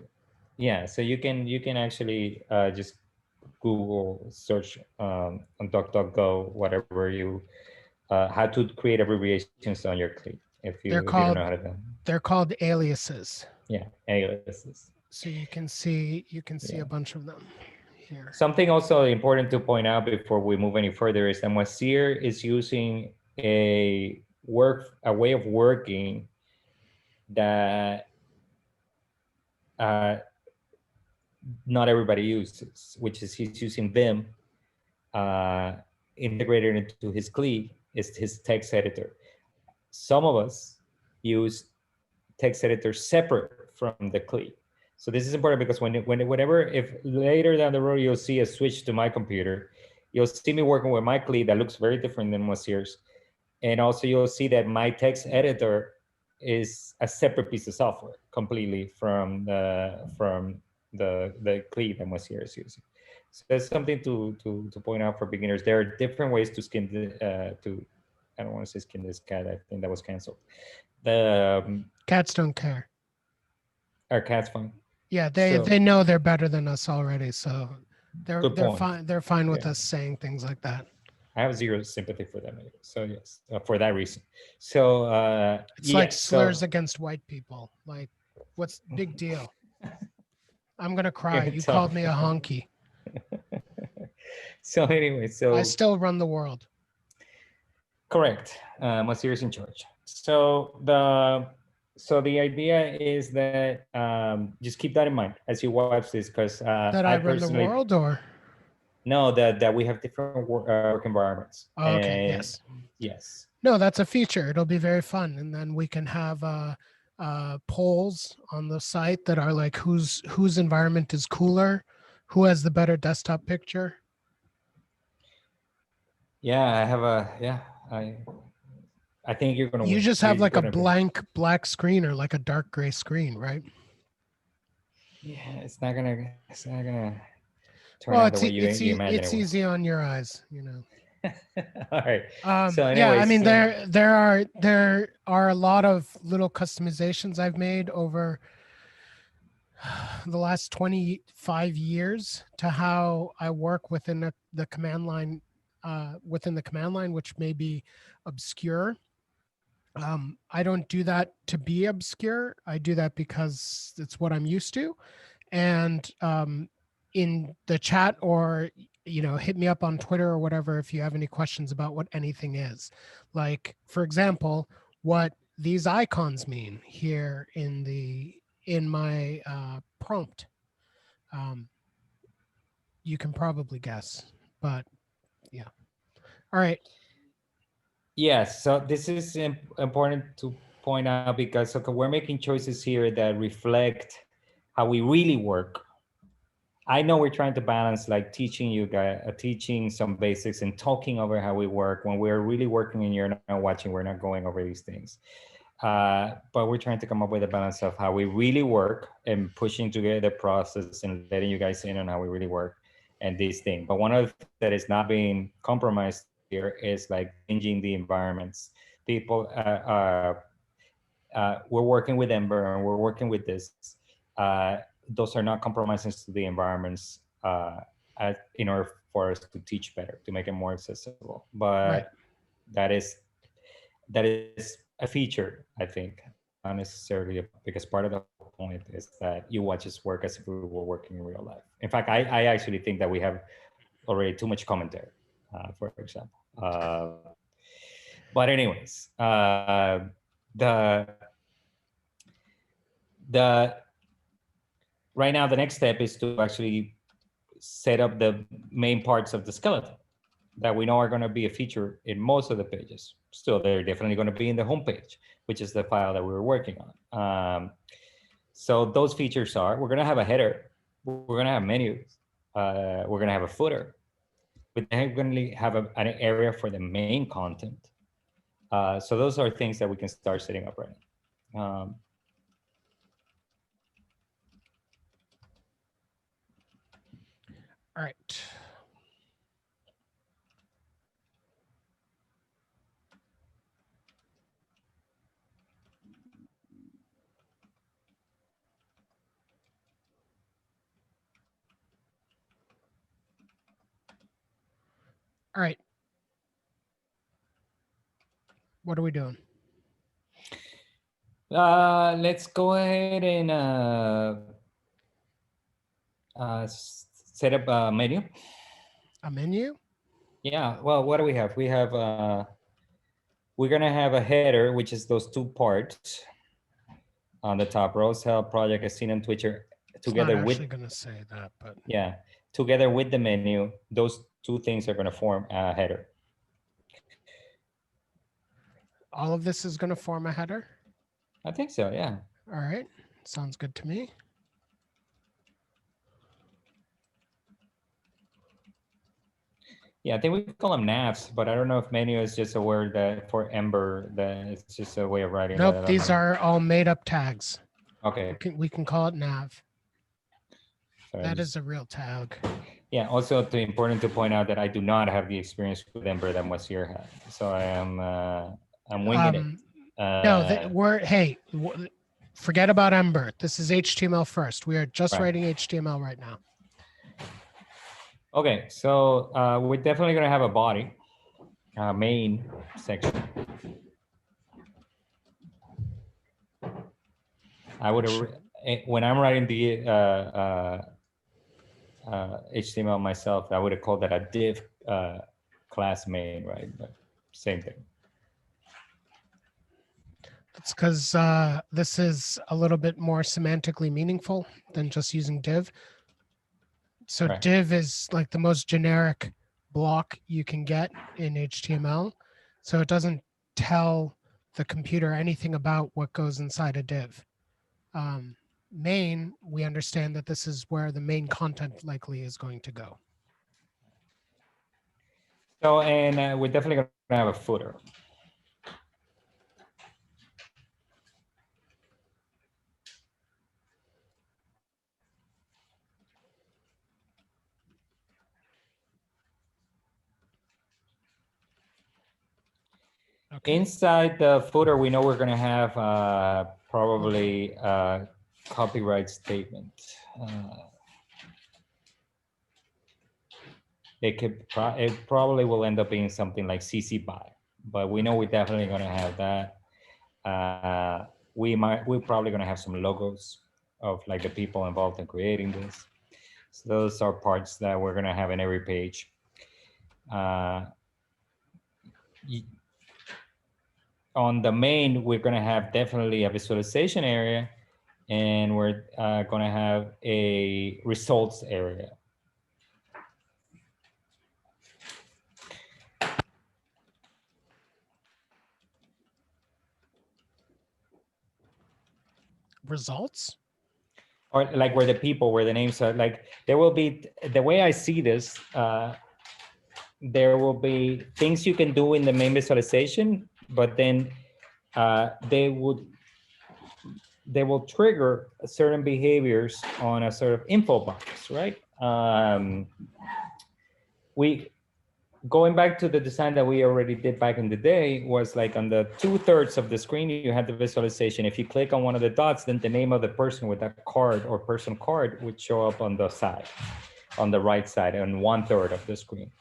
yeah, so you can actually just Google search on DuckDuckGo whatever you how to create abbreviations on your CLI if you don't know how to do. They're called aliases. Yeah, aliases. So you can see a bunch of them here. Something also important to point out before we move any further is that Moisir is using a way of working that not everybody uses, which is he's using Vim integrated into his CLI is his text editor. Some of us use text editor separate from the CLI. So this is important because whenever, if later down the road you'll see a switch to my computer, you'll see me working with my CLI that looks very different than Moisir's. And also you'll see that my text editor is a separate piece of software completely from the CLI that Moisir is using. So that's something to point out for beginners. There are different ways to skin I don't want to say skin this cat. I think that was canceled. The cats don't care. Our cats fine. Yeah, they know they're better than us already, so they're fine. They're fine with us saying things like that. I have zero sympathy for them. So yes, for that reason. So it's like slurs against white people. Like, what's the big deal? I'm gonna cry. You called me a honky. So anyway, I still run the world. Correct. Moisir is in charge. So the idea is that just keep that in mind as you watch this, because that I run the world, or no, that we have different work environments. Oh, okay. And yes. No, that's a feature. It'll be very fun, and then we can have polls on the site that are like whose environment is cooler, who has the better desktop picture. Yeah, I have I think you're gonna. You just have like a blank black screen or like a dark gray screen, right? Yeah, it's not gonna turn well, out the way you imagine. It's easy on your eyes, you know. All right. So anyways, yeah, I mean there are a lot of little customizations I've made over the last 25 years to how I work within the command line, which may be obscure. I don't do that to be obscure. I do that because it's what I'm used to. And in the chat, or hit me up on Twitter or whatever if you have any questions about what anything is. Like, for example, what these icons mean here in my prompt. You can probably guess, but yeah. All right. Yes, so this is important to point out because we're making choices here that reflect how we really work. I know we're trying to balance like teaching you guys, teaching some basics and talking over how we work. When we're really working and you're not watching, we're not going over these things. But we're trying to come up with a balance of how we really work and pushing together the process and letting you guys in on how we really work and this thing. But one of the things that is not being compromised here is like changing the environments. People, we're working with Ember and we're working with this. Those are not compromises to the environments in order for us to teach better, to make it more accessible. But that is a feature, I think. not necessarily, because part of the point is that you watch us work as if we were working in real life. In fact, I actually think that we have already too much commentary, for example. But anyways, the right now the next step is to actually set up the main parts of the skeleton that we know are going to be a feature in most of the pages. Still, they're definitely going to be in the home page, which is the file that we were working on. So those features are, we're going to have a header, we're going to have menus, we're going to have a footer, but then we're going to have an area for the main content. So those are things that we can start setting up right now. All right. All right. What are we doing? Let's go ahead and set up a menu. A menu? Yeah, well, what do we have? We have, we're gonna have a header, which is those two parts on the top, Rose Help, Project, Ascend, and Twitcher, together it's not actually with, gonna say that, but yeah, together with the menu, those two things are gonna form a header. all of this is gonna form a header? I think so, yeah. All right, sounds good to me. Yeah, I think we call them navs, but I don't know if menu is just a word that for Ember, that it's just a way of writing. Nope, these are all made up tags. Okay. We can call it nav. Sorry, that is a real tag. Yeah, also important to point out that I do not have the experience with Ember that Moisir had. So I am, I'm winging it. No, forget about Ember. This is HTML first. We are just writing HTML right now. Okay, so we're definitely gonna have a body, main section. I would, when I'm writing the HTML myself, I would have called that a div class main, right? But same thing. It's because this is a little bit more semantically meaningful than just using div. So div is like the most generic block you can get in HTML. So it doesn't tell the computer anything about what goes inside a div. Main, we understand that this is where the main content likely is going to go. So, and we're definitely going to have a footer. Okay. Inside the footer, we know we're going to have probably a copyright statement. It probably will end up being something like CC BY, but we know we're definitely going to have that. We're probably going to have some logos of like the people involved in creating this. So those are parts that we're going to have in every page. On the main, we're going to have definitely a visualization area, and we're going to have a results area. Results? Or like where the people, where the names are, like there will be, the way I see this, there will be things you can do in the main visualization, but then they will trigger certain behaviors on a sort of info box, right? Going back to the design that we already did back in the day, was like on the 2/3 of the screen, you had the visualization. If you click on one of the dots, then the name of the person with that card or person card would show up on the side, on the right side, on 1/3 of the screen.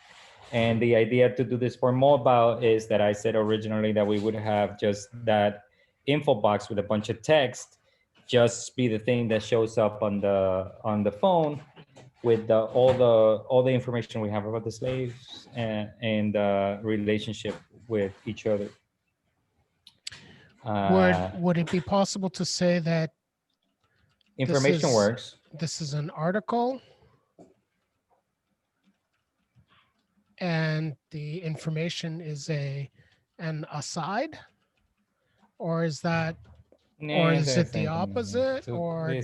And the idea to do this for mobile is that I said originally that we would have just that info box with a bunch of text just be the thing that shows up on the phone with all the information we have about the slaves and relationship with each other. Would it be possible to say that information works? This is an article and the information is an aside, or is that, or is it the opposite, or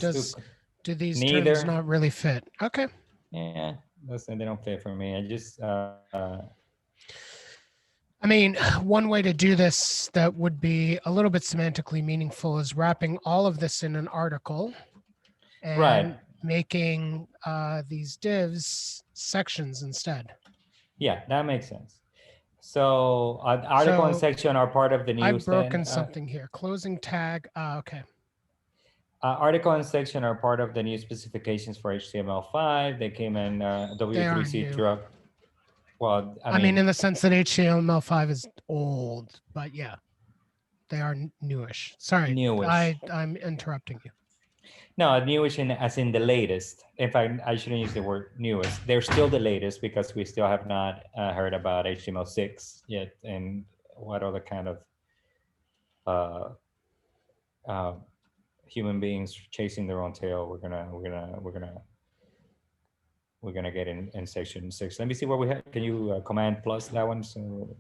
do these terms not really fit? Okay. Yeah, they don't fit for me. I just I mean, one way to do this that would be a little bit semantically meaningful is wrapping all of this in an article and making these divs sections instead. Yeah, that makes sense. So article and section are part of the new. I've broken something here. Closing tag. Okay. Article and section are part of the new specifications for HTML5. They came in W3C drug. Well, I mean, in the sense that HTML5 is old, but yeah, they are newish. Sorry, newish. I'm interrupting you. No, newish as in the latest. In fact, I shouldn't use the word newest. They're still the latest because we still have not heard about HTML6 yet, and what other kind of human beings chasing their own tail we're gonna get in section 6. Let me see what we have. Can you command plus that one so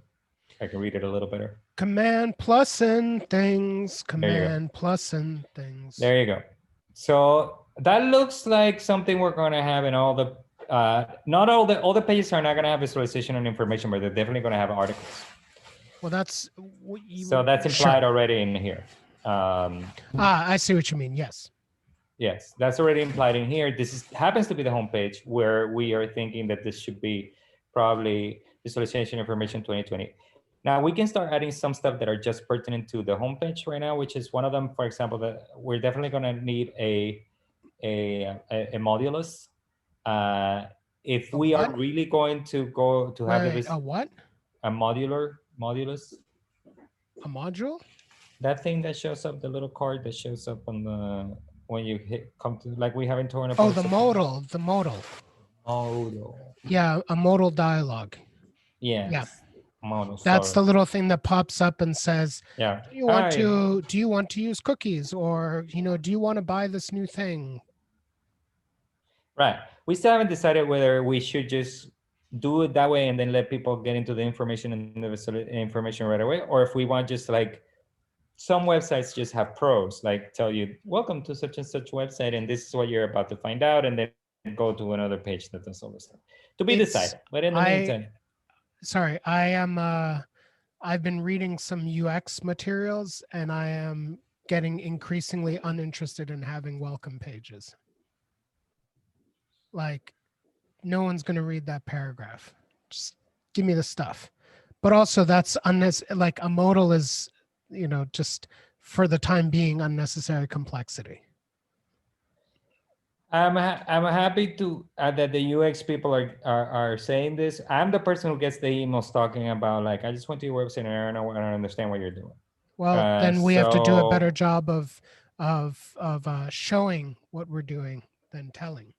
I can read it a little better? Command plus and things. Command plus and things. There you go. So that looks like something we're going to have in all the, not all the pages are not going to have visualization and information, but they're definitely going to have articles. Well, that's so that's implied already in here. I see what you mean. Yes. Yes, that's already implied in here. This happens to be the homepage where we are thinking that this should be probably visualization information 2020. Now we can start adding some stuff that are just pertinent to the homepage right now, which is one of them. For example, that we're definitely going to need a modulus. If we are really going to go to have a what? A modulus. A module? That thing that shows up, the little card that shows up on the when you come to, like we haven't torn up. Oh, the modal. Modal. Yeah, a modal dialogue. Yes. Yeah. Modal, that's the little thing that pops up and says, yeah, do you want to use cookies, or do you want to buy this new thing? Right. We still haven't decided whether we should just do it that way and then let people get into the information and the information right away, or if we want just like some websites just have pros, like tell you, welcome to such and such website, and this is what you're about to find out, and then go to another page that does all this stuff. To be decided. But in the meantime. Sorry, I've been reading some UX materials and I am getting increasingly uninterested in having welcome pages. Like, no one's going to read that paragraph. Just give me the stuff. But also that's unnecessary. Like a modal is, just for the time being, unnecessary complexity. I'm happy to that the UX people are saying this. I'm the person who gets the emails talking about like, I just went to your website and I don't understand what you're doing. Well, then we have to do a better job of showing what we're doing than telling.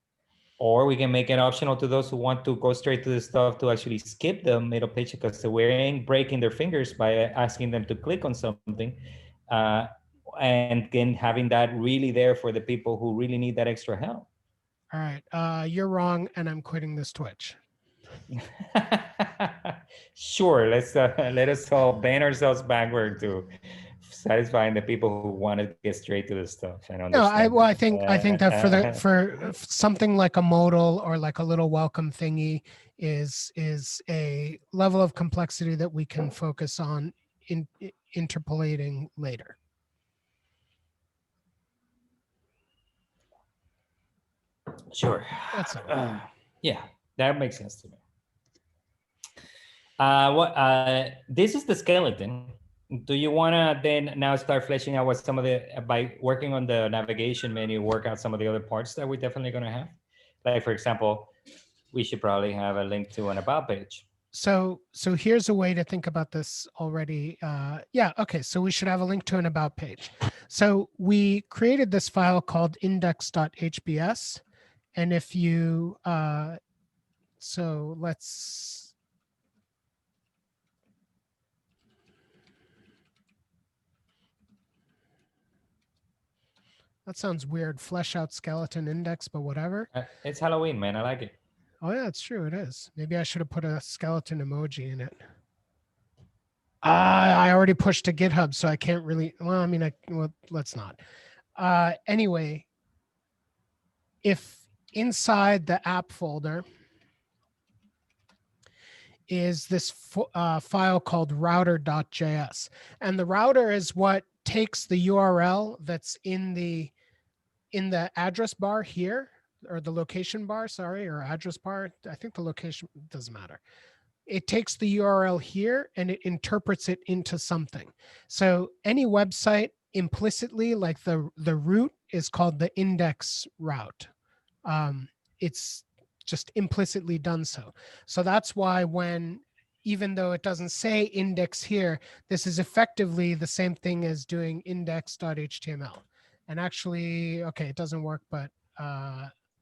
Or we can make it optional to those who want to go straight to the stuff to actually skip the middle page because we ain't breaking their fingers by asking them to click on something. And again, having that really there for the people who really need that extra help. All right, you're wrong, and I'm quitting this Twitch. Sure, let us all bend ourselves backward to satisfying the people who want to get straight to the stuff. I think that for something like a modal or like a little welcome thingy is a level of complexity that we can focus on interpolating later. Sure. That's all. Yeah, that makes sense to me. This is the skeleton. Do you want to then now start fleshing out what some of by working on the navigation menu, work out some of the other parts that we're definitely going to have? Like, for example, we should probably have a link to an about page. so here's a way to think about this already. Yeah, okay, so we should have a link to an about page. So we created this file called index.hbs. And if you, so let's, that sounds weird, flesh out skeleton index, but whatever. It's Halloween, man, I like it. Oh yeah, it's true, it is. Maybe I should have put a skeleton emoji in it. I already pushed to GitHub, so I can't really, well, I mean, well, let's not. Anyway, if inside the app folder is this file called router.js, and the router is what takes the URL that's in the address bar here, or the location bar, sorry, or address bar. I think the location doesn't matter. It takes the URL here and it interprets it into something. So any website implicitly, like the root is called the index route. It's just implicitly done so. So that's why when, even though it doesn't say index here, this is effectively the same thing as doing index.html. And actually, okay, it doesn't work, but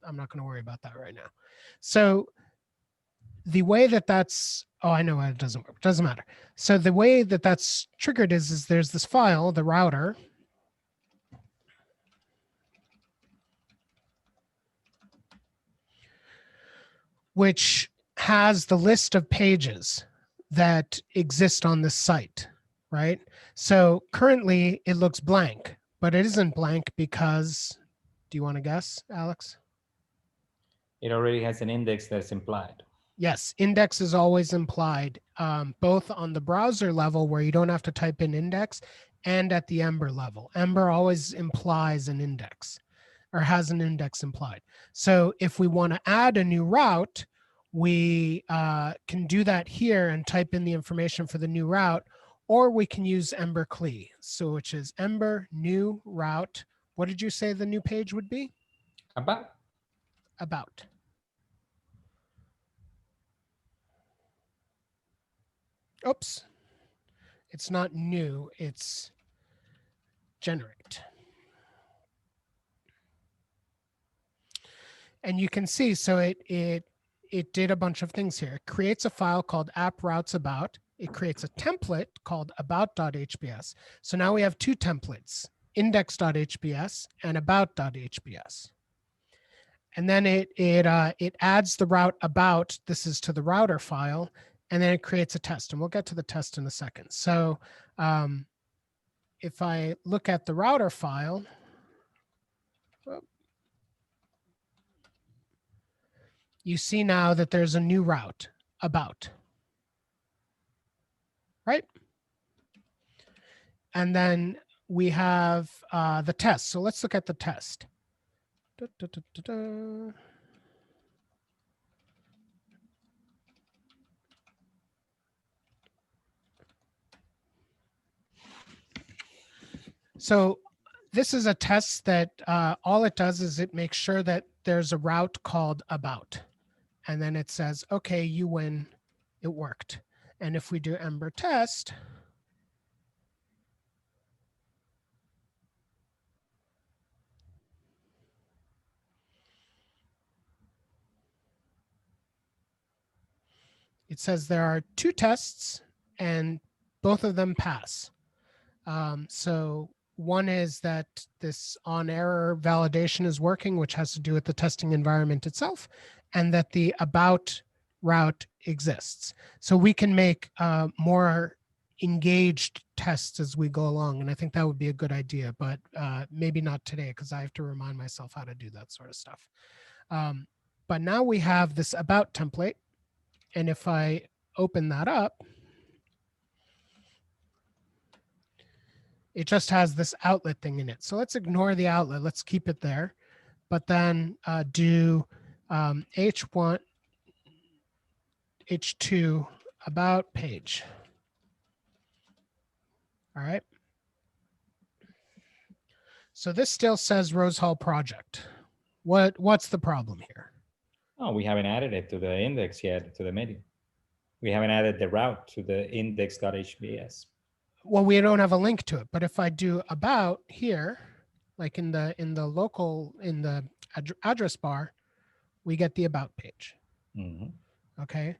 I'm not going to worry about that right now. So the way that that's, oh, I know it doesn't work, doesn't matter. So the way that that's triggered is there's this file, the router, which has the list of pages that exist on this site, right? So currently it looks blank, but it isn't blank because, do you want to guess, Alex? It already has an index that's implied. Yes, index is always implied, both on the browser level where you don't have to type in index and at the Ember level. Ember always implies an index or has an index implied. So if we want to add a new route, we can do that here and type in the information for the new route, or we can use Ember CLI. So which is Ember new route. What did you say the new page would be? About. About. Oops. It's not new, it's generate. And you can see, so it did a bunch of things here. It creates a file called app routes about. It creates a template called about.hbs. So now we have two templates, index.hbs and about.hbs. And then it adds the route about, this is to the router file, and then it creates a test. And we'll get to the test in a second. So if I look at the router file, you see now that there's a new route, about, right? And then we have the test. So let's look at the test. Da, da, da, da, da. So this is a test that all it does is it makes sure that there's a route called about. And then it says, okay, you win, it worked. And if we do Ember test, it says there are two tests and both of them pass. So one is that this on error validation is working, which has to do with the testing environment itself, and that the about route exists. So we can make more engaged tests as we go along. And I think that would be a good idea, but maybe not today because I have to remind myself how to do that sort of stuff. But now we have this about template. And if I open that up, it just has this outlet thing in it. So let's ignore the outlet. Let's keep it there. But then do H1, H2 about page. All right. So this still says Rose Hall project. What's the problem here? Oh, we haven't added it to the index yet, to the menu. We haven't added the route to the index.hbs. Well, we don't have a link to it, but if I do about here, like in the local, in the address bar, we get the about page. Okay.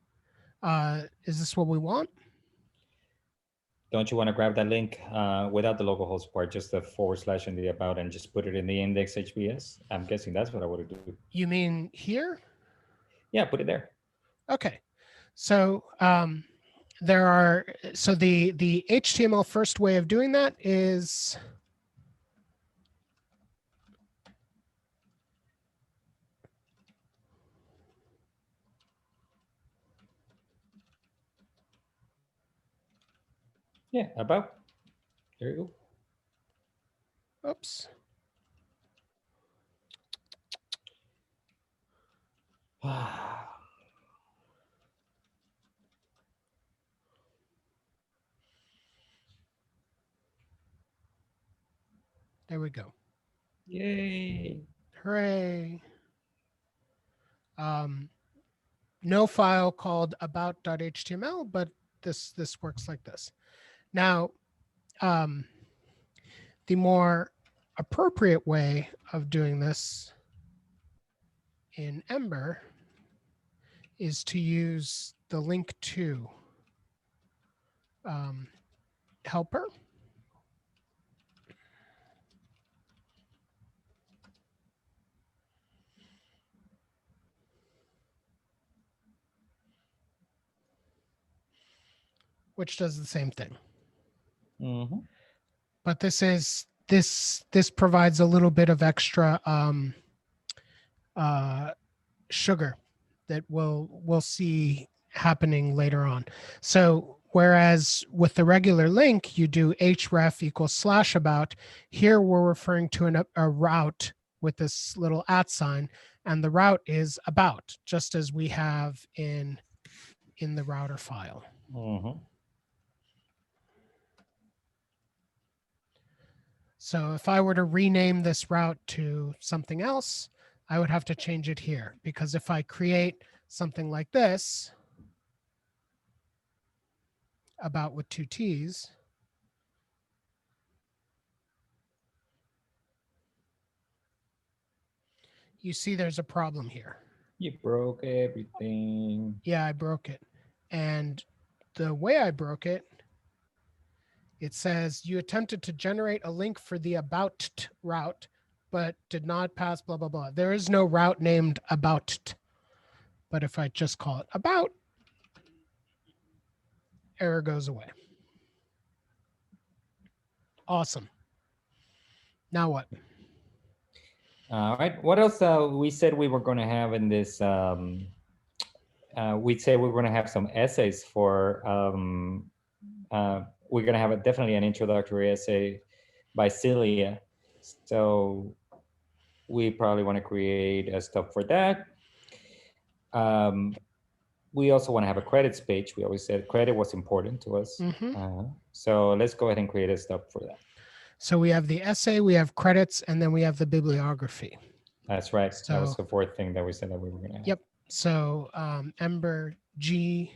Is this what we want? Don't you want to grab that link without the localhost part, just the / and the about, and just put it in the index HBS? I'm guessing that's what I would do. You mean here? Yeah, put it there. Okay. So there are, so the HTML first way of doing that is yeah, about. There you go. Oops. There we go. Yay. Hooray. No file called about.html, but this works like this. Now, the more appropriate way of doing this in Ember is to use the link to helper. Which does the same thing. But this provides a little bit of extra sugar that we'll see happening later on. So whereas with the regular link, you do href equals / about, here we're referring to a route with this little @ sign, and the route is about, just as we have in the router file. So if I were to rename this route to something else, I would have to change it here, because if I create something like this, about with 2 T's, you see there's a problem here. You broke everything. Yeah, I broke it. And the way I broke it, it says you attempted to generate a link for the about route, but did not pass blah, blah, blah. There is no route named about. But if I just call it about, error goes away. Awesome. Now what? All right. What else we said we were going to have in this? We said we were going to have some essays for. We're going to have definitely an introductory essay by Celia. So we probably want to create a stuff for that. We also want to have a credits page. We always said credit was important to us. So let's go ahead and create a stuff for that. So we have the essay, we have credits, and then we have the bibliography. That's right. So, that was the fourth thing that we said that we were going to have. Yep. So Ember G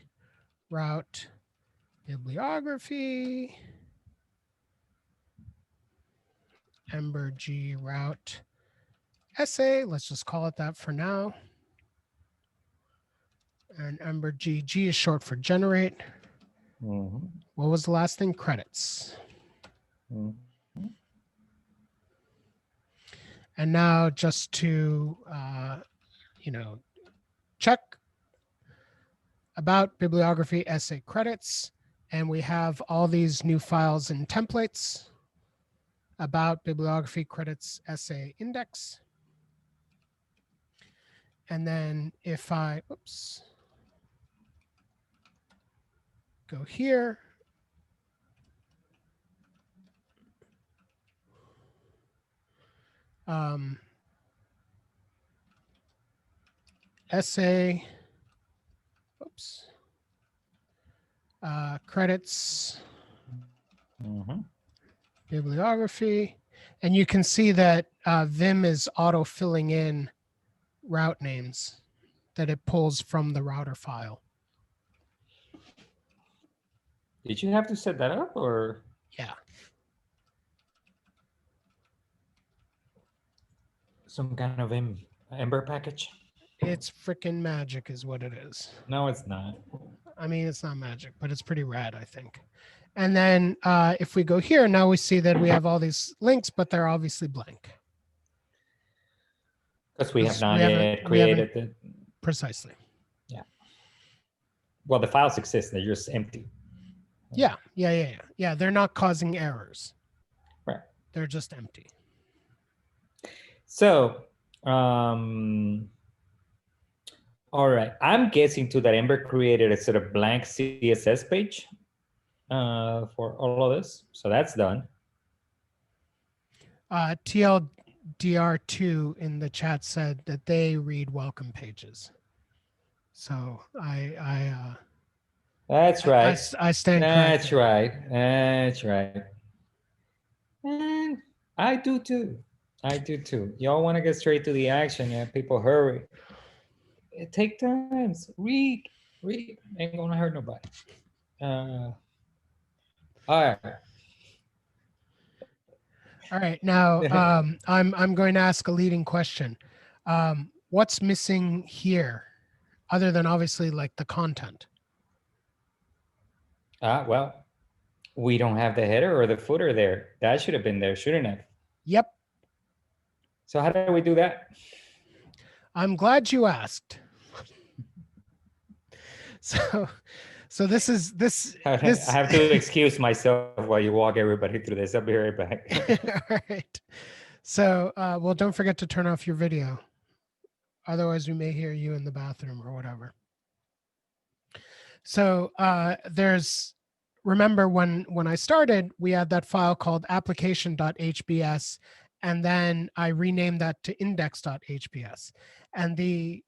route bibliography. Ember G route essay. Let's just call it that for now. And Ember G is short for generate. What was the last thing? Credits. And now just to, check about bibliography, essay, credits, and we have all these new files and templates about bibliography, credits, essay, index. And then if I, go here, essay, credits, bibliography, and you can see that Vim is auto filling in route names that it pulls from the router file. Did you have to set that up or? Yeah. Some kind of Ember package? It's freaking magic is what it is. No, it's not. I mean, it's not magic, but it's pretty rad, I think. And then if we go here, now we see that we have all these links, but they're obviously blank. Because we have Because not we haven't- yet we haven't- created it. Precisely. Well, the files exist, they're just empty. Yeah. They're not causing errors. Right. They're just empty. So, all right. I'm guessing too that Ember created a sort of blank CSS page for all of this. So that's done. TLDR2 in the chat said that they read welcome pages. So That's right. I stand That's corrected. right. That's right. And I do too. I do too. Y'all want to get straight to the action. Yeah, people hurry. It take times. Read. Ain't gonna hurt nobody. All right. All right. Now I'm going to ask a leading question. What's missing here, other than obviously like the content? Well, we don't have the header or the footer there. That should have been there, shouldn't it? Yep. So how do we do that? I'm glad you asked. So this is this. I have to excuse myself while you walk everybody through this. I'll be right back. All right. So, well, don't forget to turn off your video. Otherwise, we may hear you in the bathroom or whatever. So remember when I started, we had that file called application.hbs, and then I renamed that to index.hbs. And the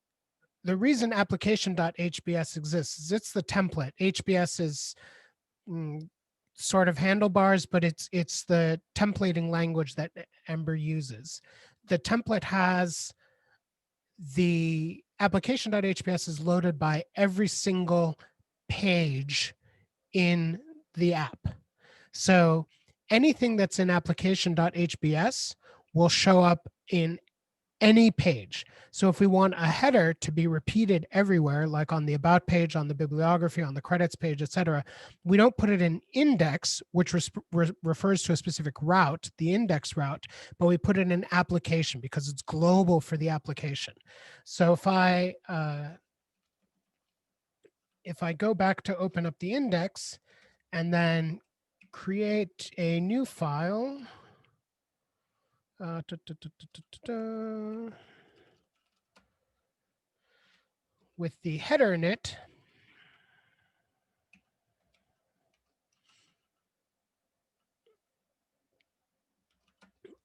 reason application.hbs exists is it's the template. HBS is sort of handlebars, but it's the templating language that Ember uses. The template has the application.hbs is loaded by every single page in the app. So anything that's in application.hbs will show up in any page. So if we want a header to be repeated everywhere, like on the about page, on the bibliography, on the credits page, etc., we don't put it in index, which refers to a specific route, the index route, but we put it in application because it's global for the application. So if I go back to open up the index and then create a new file, with the header in it,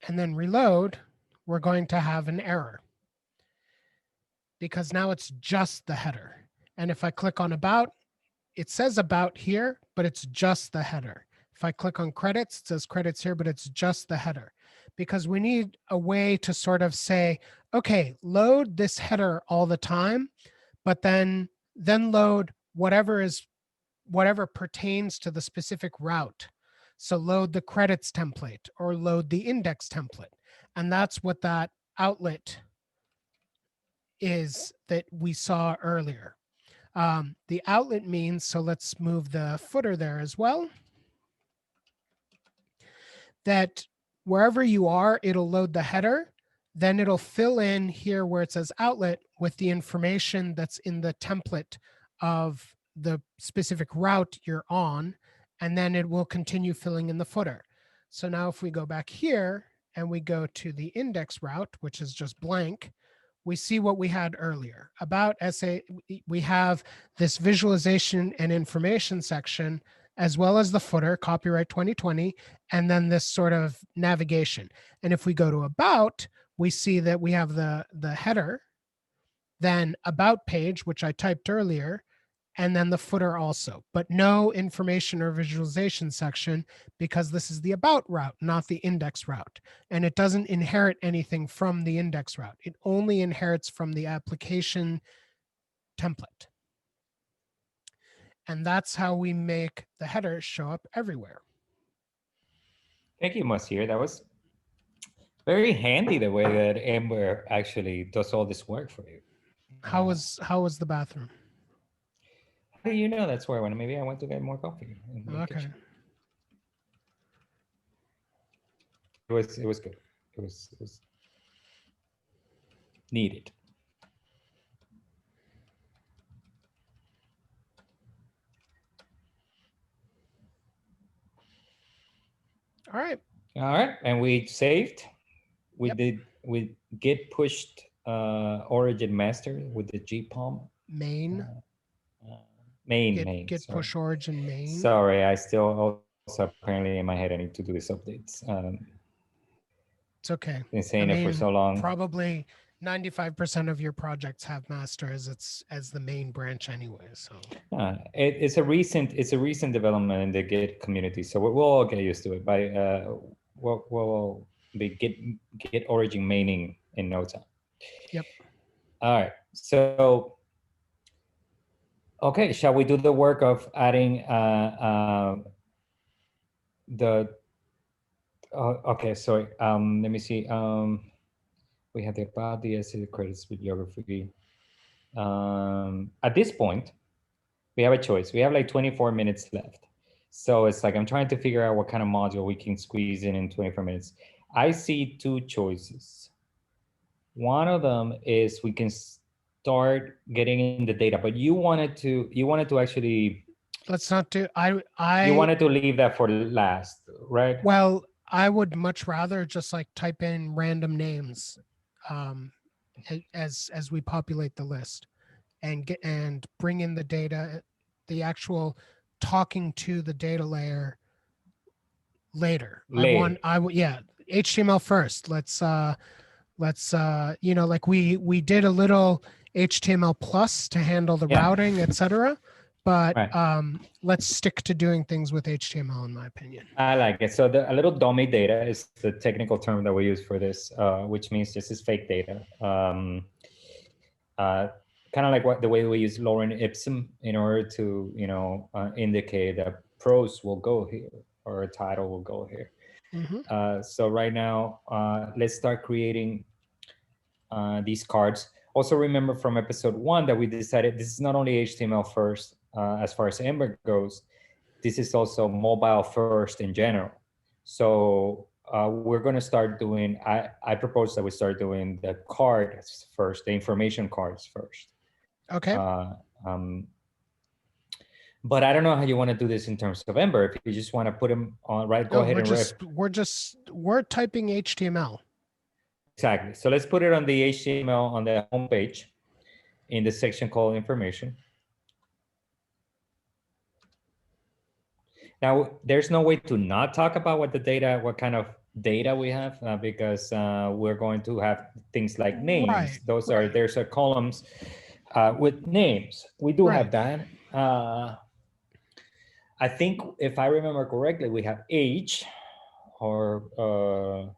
and then reload, we're going to have an error because now it's just the header. And if I click on about, it says about here, but it's just the header. If I click on credits, it says credits here, but it's just the header, because we need a way to sort of say, okay, load this header all the time, but then load whatever pertains to the specific route. So load the credits template or load the index template. And that's what that outlet is that we saw earlier. The outlet means, so let's move the footer there as well, that wherever you are, it'll load the header, then it'll fill in here where it says outlet with the information that's in the template of the specific route you're on, and then it will continue filling in the footer. So now if we go back here and we go to the index route, which is just blank, we see what we had earlier. About SA, we have this visualization and information section, as well as the footer, copyright 2020, and then this sort of navigation. And if we go to about, we see that we have the header, then about page, which I typed earlier, and then the footer also, but no information or visualization section because this is the about route, not the index route. And it doesn't inherit anything from the index route. It only inherits from the application template. And that's how we make the headers show up everywhere. Thank you, Monsieur. That was very handy the way that Ember actually does all this work for you. How was the bathroom? How do you know that's where I went? Maybe I went to get more coffee in the Okay. kitchen. It was good. It was needed. All right. All right, and we saved. We Yep. did. We git pushed origin master with the GPOM. Main. Main. Git Sorry. push origin main. Sorry, I still also apparently in my head I need to do these updates. It's okay. Been saying it for so long. Probably 95% of your projects have master as the main branch anyway. So it's a recent development in the Git community, so we'll all get used to it. By we'll be Git origin maining in no time. Yep. All right. So okay, shall we do the work of adding the okay, sorry. Let me see. We have the about the essay credits bibliography. At this point, we have a choice. We have like 24 minutes left. So it's like I'm trying to figure out what kind of module we can squeeze in 24 minutes. I see two choices. One of them is we can start getting in the data, but you wanted to actually, let's not do you wanted to leave that for last, right? Well, I would much rather just like type in random names as we populate the list and bring in the data, the actual talking to the data layer later. Yeah, HTML first. Let's like we did a little HTML plus to handle the routing, etc. But let's stick to doing things with HTML, in my opinion. I like it. So a little dummy data is the technical term that we use for this, which means this is fake data. Kind of like the way we use lorem ipsum in order to, indicate that prose will go here or a title will go here. Mm-hmm. So right now, let's start creating these cards. Also remember from episode 1 that we decided this is not only HTML first as far as Ember goes, this is also mobile first in general. So we're going to start doing, I propose that we start doing the cards first, the information cards first. Okay. But I don't know how you want to do this in terms of Ember. If you just want to put them on, right, go ahead and we're typing HTML. Exactly. So let's put it on the HTML on the home page in the section called information. Now, there's no way to not talk about what kind of data we have, because we're going to have things like names. Right, there's columns with names. We do have that. I think if I remember correctly, we have age or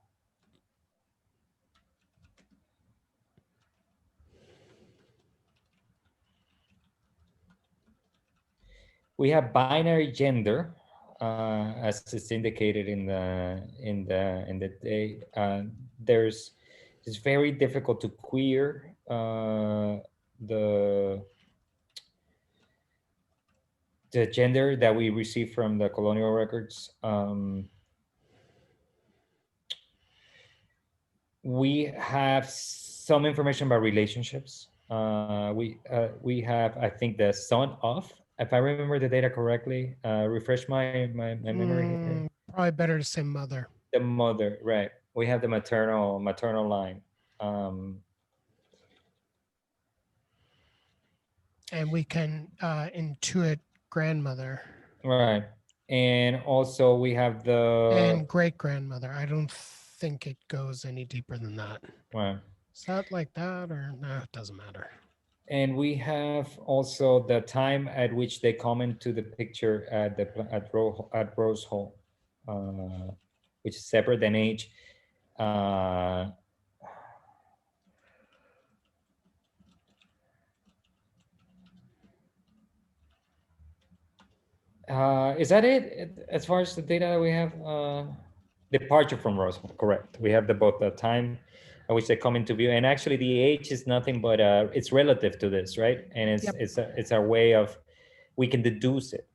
we have binary gender, as it's indicated in the day. It's very difficult to queer the gender that we receive from the colonial records. We have some information about relationships. We have, I think, the son of, if I remember the data correctly, refresh my memory here. Probably better to say mother. The mother, right. We have the maternal line. And we can intuit grandmother. Right. And also we have and great grandmother. I don't think it goes any deeper than that. Right. Is that like that or no? It doesn't matter. And we have also the time at which they comment to the picture at Rose Hall, which is separate than age. Is that it as far as the data that we have? Departure from Roswell, correct. We have both the time at which they come into view, and actually the age is nothing but it's relative to this, right? And it's a way of, we can deduce it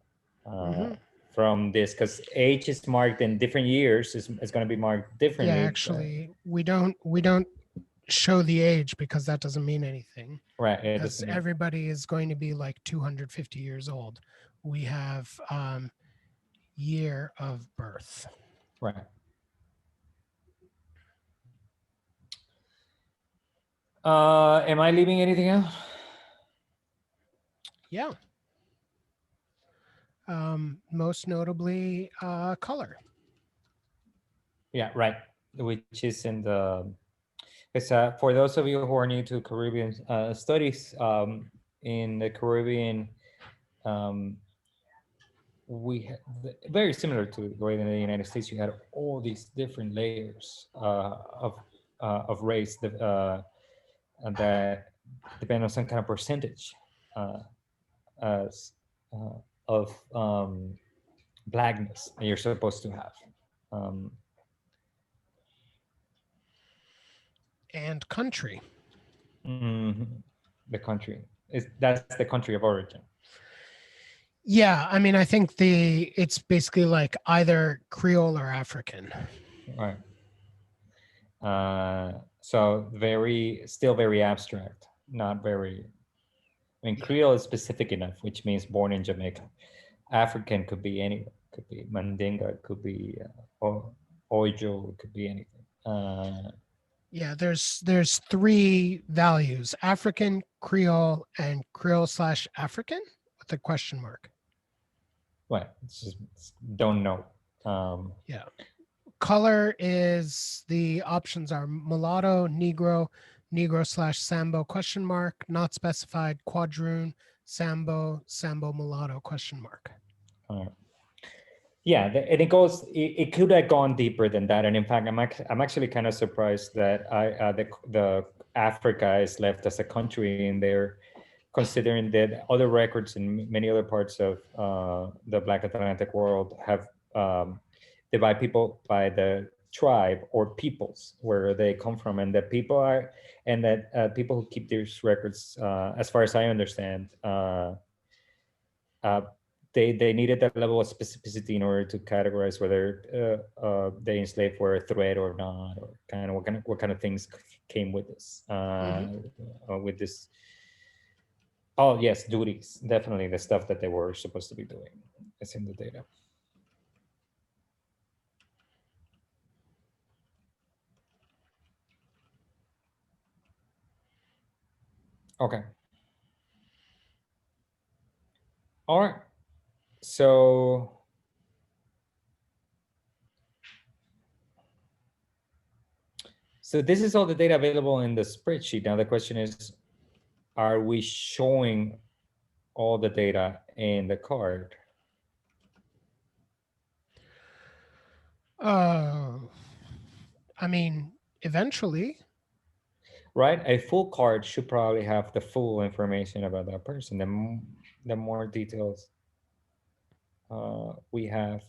from this, because age is marked in different years. It's going to be marked differently. Yeah, actually, we don't show the age because that doesn't mean anything. Right. Because everybody is going to be like 250 years old. We have year of birth. Right. Am I leaving anything out? Yeah. Most notably, color. Yeah, right. Which is in the, it's for those of you who are new to Caribbean studies, in the Caribbean, we very similar to the way in the United States, you had all these different layers of race that depend on some kind of percentage of blackness that you're supposed to have. And country. The country that's the country of origin. Yeah, I mean, I think it's basically like either Creole or African. Right. So still very abstract, not very. I mean, Creole is specific enough, which means born in Jamaica. African could be any, could be Mandinga, it could be Ojo, it could be anything. Yeah, there's three values: African, Creole, and Creole/African with a question mark. Right, don't know. Yeah. Color is, the options are mulatto, Negro, Negro/Sambo question mark, not specified, quadroon, Sambo, Sambo mulatto question mark. Yeah, and it goes. It could have gone deeper than that, and in fact, I'm actually kind of surprised that the Africa is left as a country in there, considering that other records in many other parts of the Black Atlantic world have divide people by the tribe or peoples where they come from, and that people are, and that people who keep these records, as far as I understand, they needed that level of specificity in order to categorize whether the enslaved were a threat or not, or kind of what kind of things came with this, with this. Oh yes, duties, definitely the stuff that they were supposed to be doing. It's in the data. Okay. All right. So this is all the data available in the spreadsheet. Now the question is, are we showing all the data in the card? I mean, eventually. Right, a full card should probably have the full information about that person. The more details we have.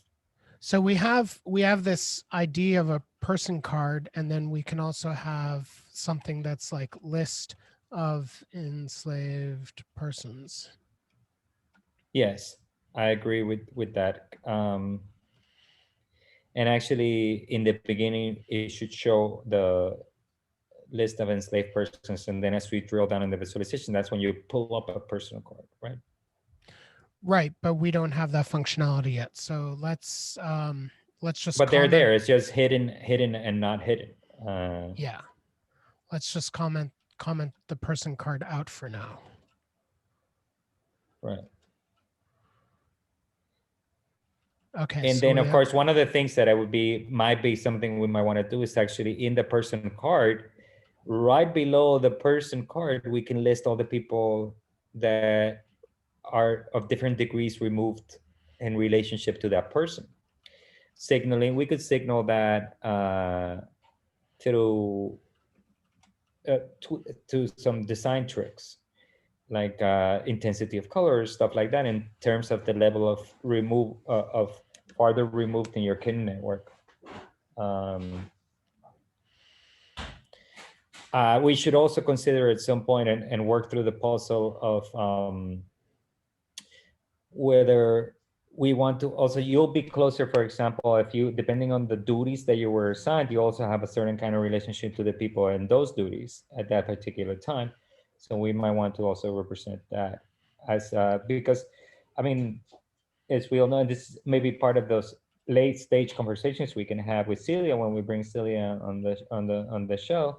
So we have this idea of a person card, and then we can also have something that's like list of enslaved persons. Yes, I agree with that. And actually, in the beginning, it should show the list of enslaved persons, and then as we drill down in the visualization, that's when you pull up a personal card, right? Right, but we don't have that functionality yet. So let's just. But they're there. It's just hidden and not hidden. Yeah, let's just comment the person card out for now. Right. Okay. And so then, of course, one of the things that might be something we might want to do is actually in the person card, right below the person card, we can list all the people that are of different degrees removed in relationship to that person. Signaling, we could signal that through to some design tricks. intensity of color, stuff like that, in terms of the level of farther removed in your kin network. We should also consider at some point and work through the puzzle of whether we want to also, you'll be closer, for example, if you, depending on the duties that you were assigned, you also have a certain kind of relationship to the people and those duties at that particular time. So we might want to also represent that as, because, I mean, as we all know, this may be part of those late stage conversations we can have with Celia when we bring Celia on the show,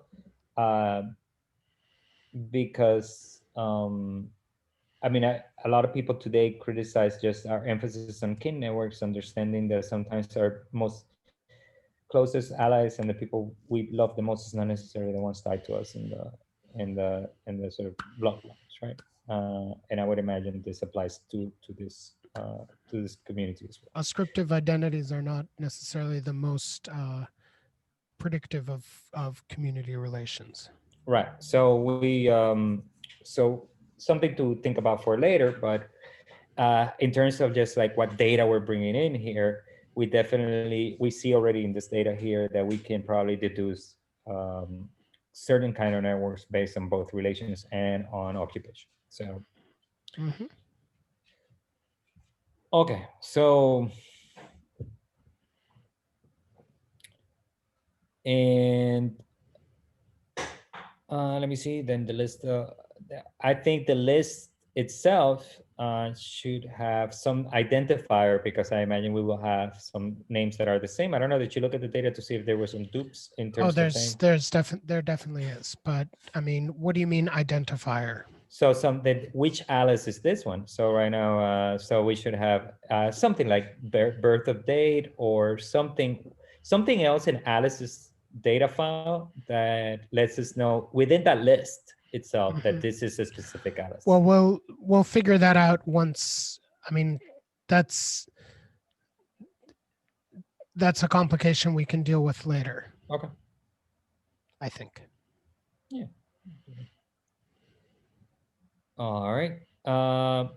because I mean, a lot of people today criticize just our emphasis on kin networks, understanding that sometimes our most closest allies and the people we love the most is not necessarily the ones tied to us in the sort of bloodlines, right? And I would imagine this applies to this community as well. Ascriptive identities are not necessarily the most predictive of community relations. Right. So we so something to think about for later, but in terms of just like what data we're bringing in here, we see already in this data here that we can probably deduce certain kind of networks based on both relations and on occupation. So, okay, so, and let me see, then the list, I think the list itself should have some identifier, because I imagine we will have some names that are the same. I don't know, did you look at the data to see if there were some dupes in terms of saying? There definitely is, but I mean, what do you mean identifier? So which Alice is this one? So right now, so we should have something like birth of date or something else in Alice's data file that lets us know within that list itself that this is a specific Alice. Well, we'll figure that out once. I mean, that's a complication we can deal with later. Okay. I think. Yeah. All right. I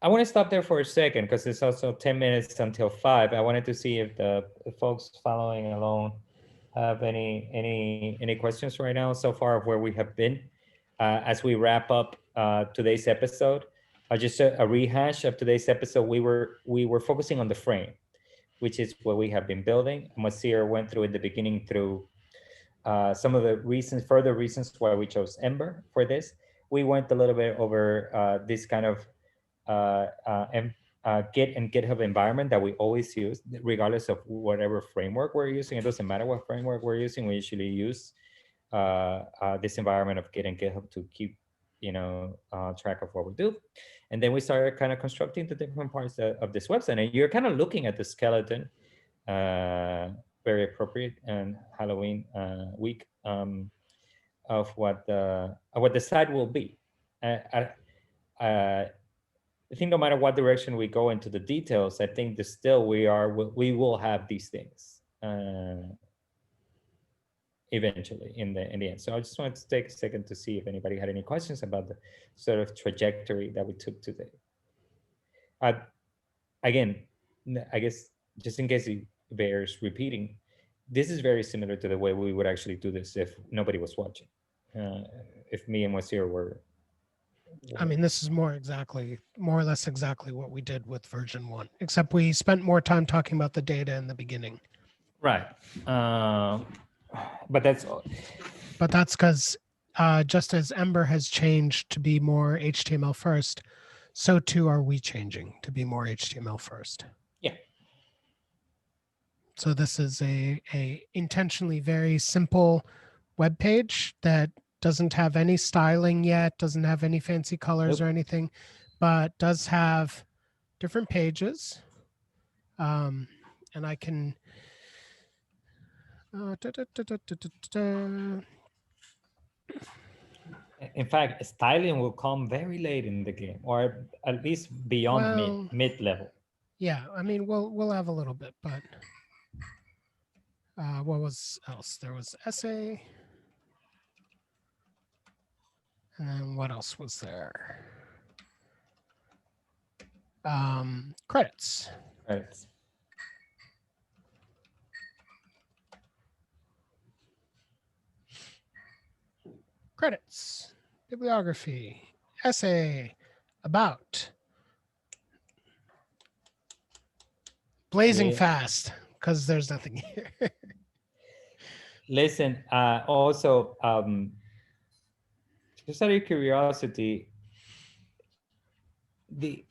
want to stop there for a second because it's also 10 minutes until 5. I wanted to see if the folks following along have any questions right now so far of where we have been. As we wrap up today's episode, just a rehash of today's episode. We were focusing on the frame, which is what we have been building. Masir went through in the beginning through some of the further reasons why we chose Ember for this. We went a little bit over this kind of Git and GitHub environment that we always use, regardless of whatever framework we're using. It doesn't matter what framework we're using. We usually use this environment of Git and GitHub to keep, track of what we do. And then we started kind of constructing the different parts of this website. And you're kind of looking at the skeleton, very appropriate and Halloween week, of what the site will be. I think no matter what direction we go into the details, I think that still we will have these things eventually in the end. So I just wanted to take a second to see if anybody had any questions about the sort of trajectory that we took today. Again, I guess just in case it bears repeating, this is very similar to the way we would actually do this if nobody was watching. If me and Masir were. I mean, this is more or less exactly what we did with version 1, except we spent more time talking about the data in the beginning. Right. But that's because just as Ember has changed to be more HTML first, so too are we changing to be more HTML first. Yeah. So this is a intentionally very simple web page that doesn't have any styling yet, doesn't have any fancy colors or anything, but does have different pages. And I can in fact, styling will come very late in the game, or at least beyond mid-level. Yeah, I mean, we'll have a little bit, but what was else? There was essay. And then what else was there? Credits. Right. Credits. Bibliography. Essay. About. Blazing Yeah. fast, because there's nothing here. Listen, also, just out of curiosity,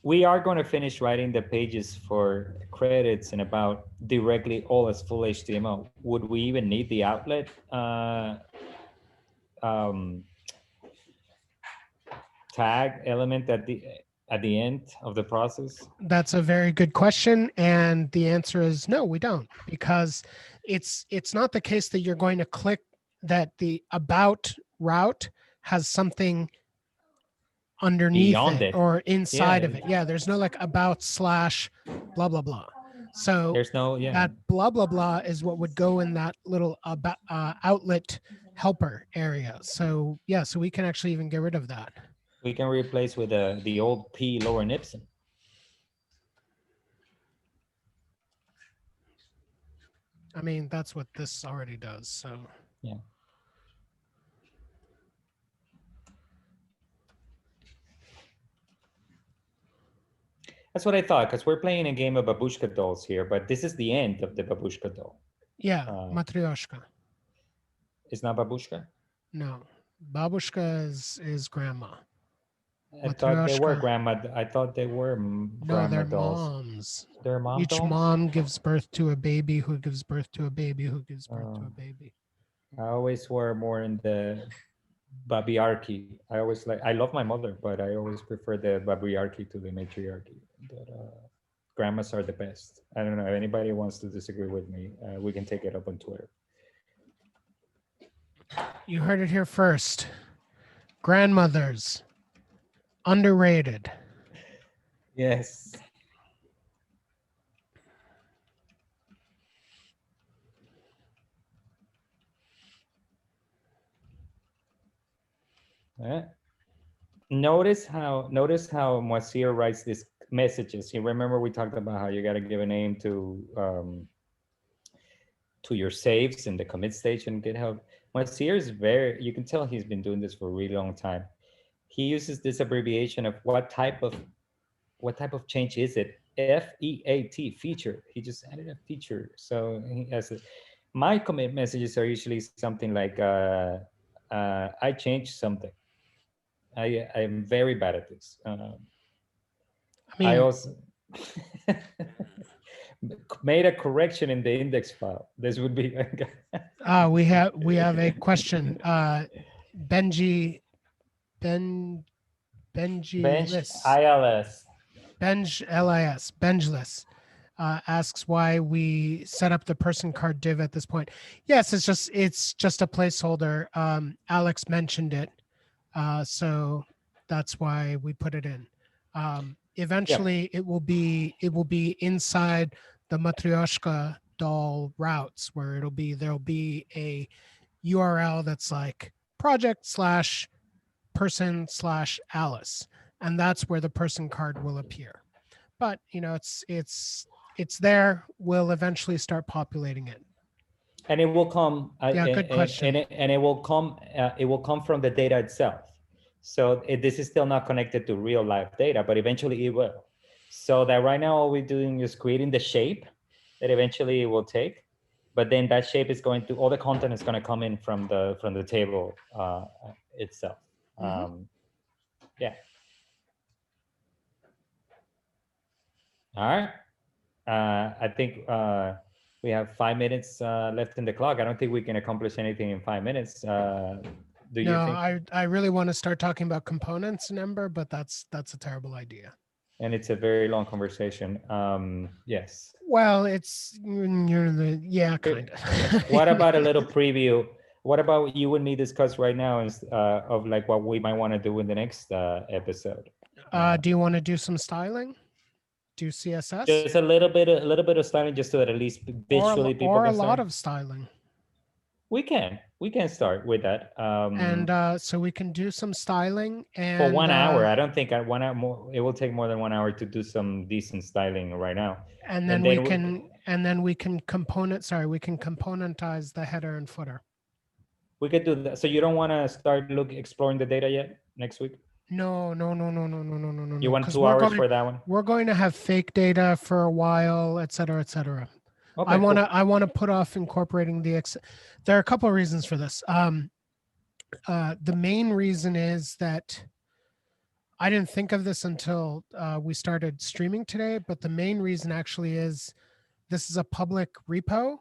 we are going to finish writing the pages for credits and about directly all as full HTML. Would we even need the outlet tag element at the end of the process? That's a very good question, and the answer is no, we don't, because it's not the case that you're going to click that the about route has something underneath Beyond it it. or inside Yeah. of it. Yeah, there's no like about slash blah blah blah. So There's no, yeah. that blah blah blah is what would go in that little about outlet helper area. So yeah, so we can actually even get rid of that. We can replace with the old P Lorem Ipsum. I mean, that's what this already does. So yeah. That's what I thought, because we're playing a game of babushka dolls here, but this is the end of the babushka doll. Yeah, matryoshka. It's not babushka? No, babushka is grandma. I thought they were grandma. I thought they were grandma they're dolls. moms. They're mom Each dolls? mom gives birth to a baby who gives birth to a baby who gives birth to a baby. I always were more in the babiarchy. I love my mother, but I always prefer the babiarchy to the matriarchy. But grandmas are the best. I don't know if anybody wants to disagree with me. We can take it up on Twitter. You heard it here first. Grandmothers, underrated. Yes. Notice how Moisir writes these messages. You remember we talked about how you got to give a name to your saves in the commit stage in GitHub. Moisir is you can tell he's been doing this for a really long time. He uses this abbreviation of what type of change is it? FEAT, feature. He just added a feature. So he has my commit messages are usually something like I changed something. I am very bad at this. I also made a correction in the index file. This would be. We have a question. Benji Bench ILS. Benj LIS, Benjless, asks why we set up the person card div at this point. Yes, it's just a placeholder. Alex mentioned it, so that's why we put it in. Eventually, it will be inside the Matryoshka doll routes, where there'll be a URL that's like project/person/Alice. And that's where the person card will appear. But it's there. We'll eventually start populating it. And it will come. Good question. And it will come. It will come from the data itself. So this is still not connected to real life data, but eventually it will. So that right now all we're doing is creating the shape that eventually it will take. But then that shape is going to, all the content is going to come in from the table itself. Yeah. All right. I think we have 5 minutes left in the clock. I don't think we can accomplish anything in 5 minutes. Do you think? I really want to start talking about components in Ember, but that's a terrible idea. And it's a very long conversation. Yes. Well, it's kind of. What about a little preview? What about you and me discuss right now of like what we might want to do in the next episode? Do you want to do some styling? Do CSS? Just a little bit of styling, just so that at least visually people or a lot of styling. We can start with that. And so we can do some styling and for 1 hour. I don't think 1 hour more. It will take more than 1 hour to do some decent styling right now. and then we can componentize the header and footer. We could do that. So you don't want to start exploring the data yet next week? No. You want 2 hours for that one? We're going to have fake data for a while, et cetera, et cetera. Okay, I want to put off incorporating there are a couple of reasons for this. The main reason is that I didn't think of this until we started streaming today, but the main reason actually is this is a public repo,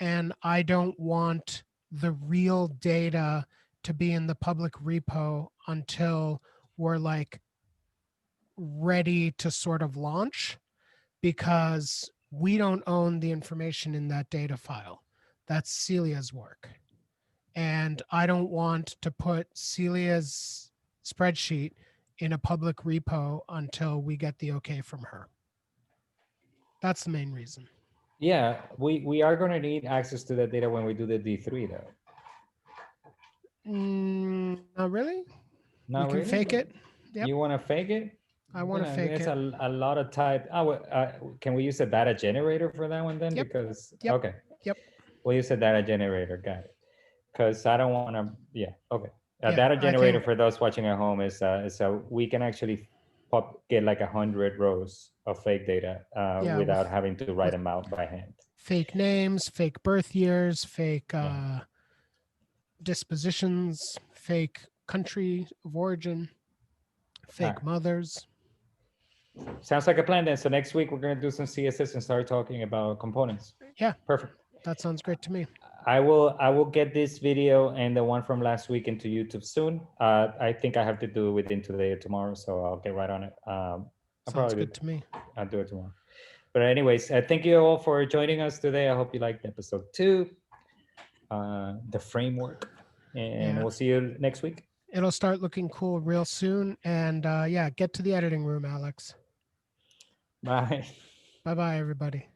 and I don't want the real data to be in the public repo until we're like ready to sort of launch, because we don't own the information in that data file. That's Celia's work. And I don't want to put Celia's spreadsheet in a public repo until we get the okay from her. That's the main reason. Yeah, we are going to need access to that data when we do the D3 though. Not really. Not we can really? fake it. Yep. You want to fake it? I want to fake it's it. a lot of type. Can we use a data generator for that one then? Yep. Because Yep. Okay. Yep. We'll use a data generator. Got it. Because I don't want to. Yeah. Okay. A Yeah, data generator think, for those watching at home is so we can actually get like 100 rows of fake data without having to write them out by hand. Fake names, fake birth years, fake dispositions, fake country of origin, fake mothers. Sounds like a plan then. So next week we're going to do some CSS and start talking about components. Yeah. Perfect. That sounds great to me. I will get this video and the one from last week into YouTube soon. I think I have to do it within today or tomorrow, so I'll get right on it. Sounds good to me. I'll do it tomorrow. But anyways, thank you all for joining us today. I hope you liked episode 2, the framework, and we'll see you next week. It'll start looking cool real soon. And get to the editing room, Alex. Bye. Bye-bye, everybody.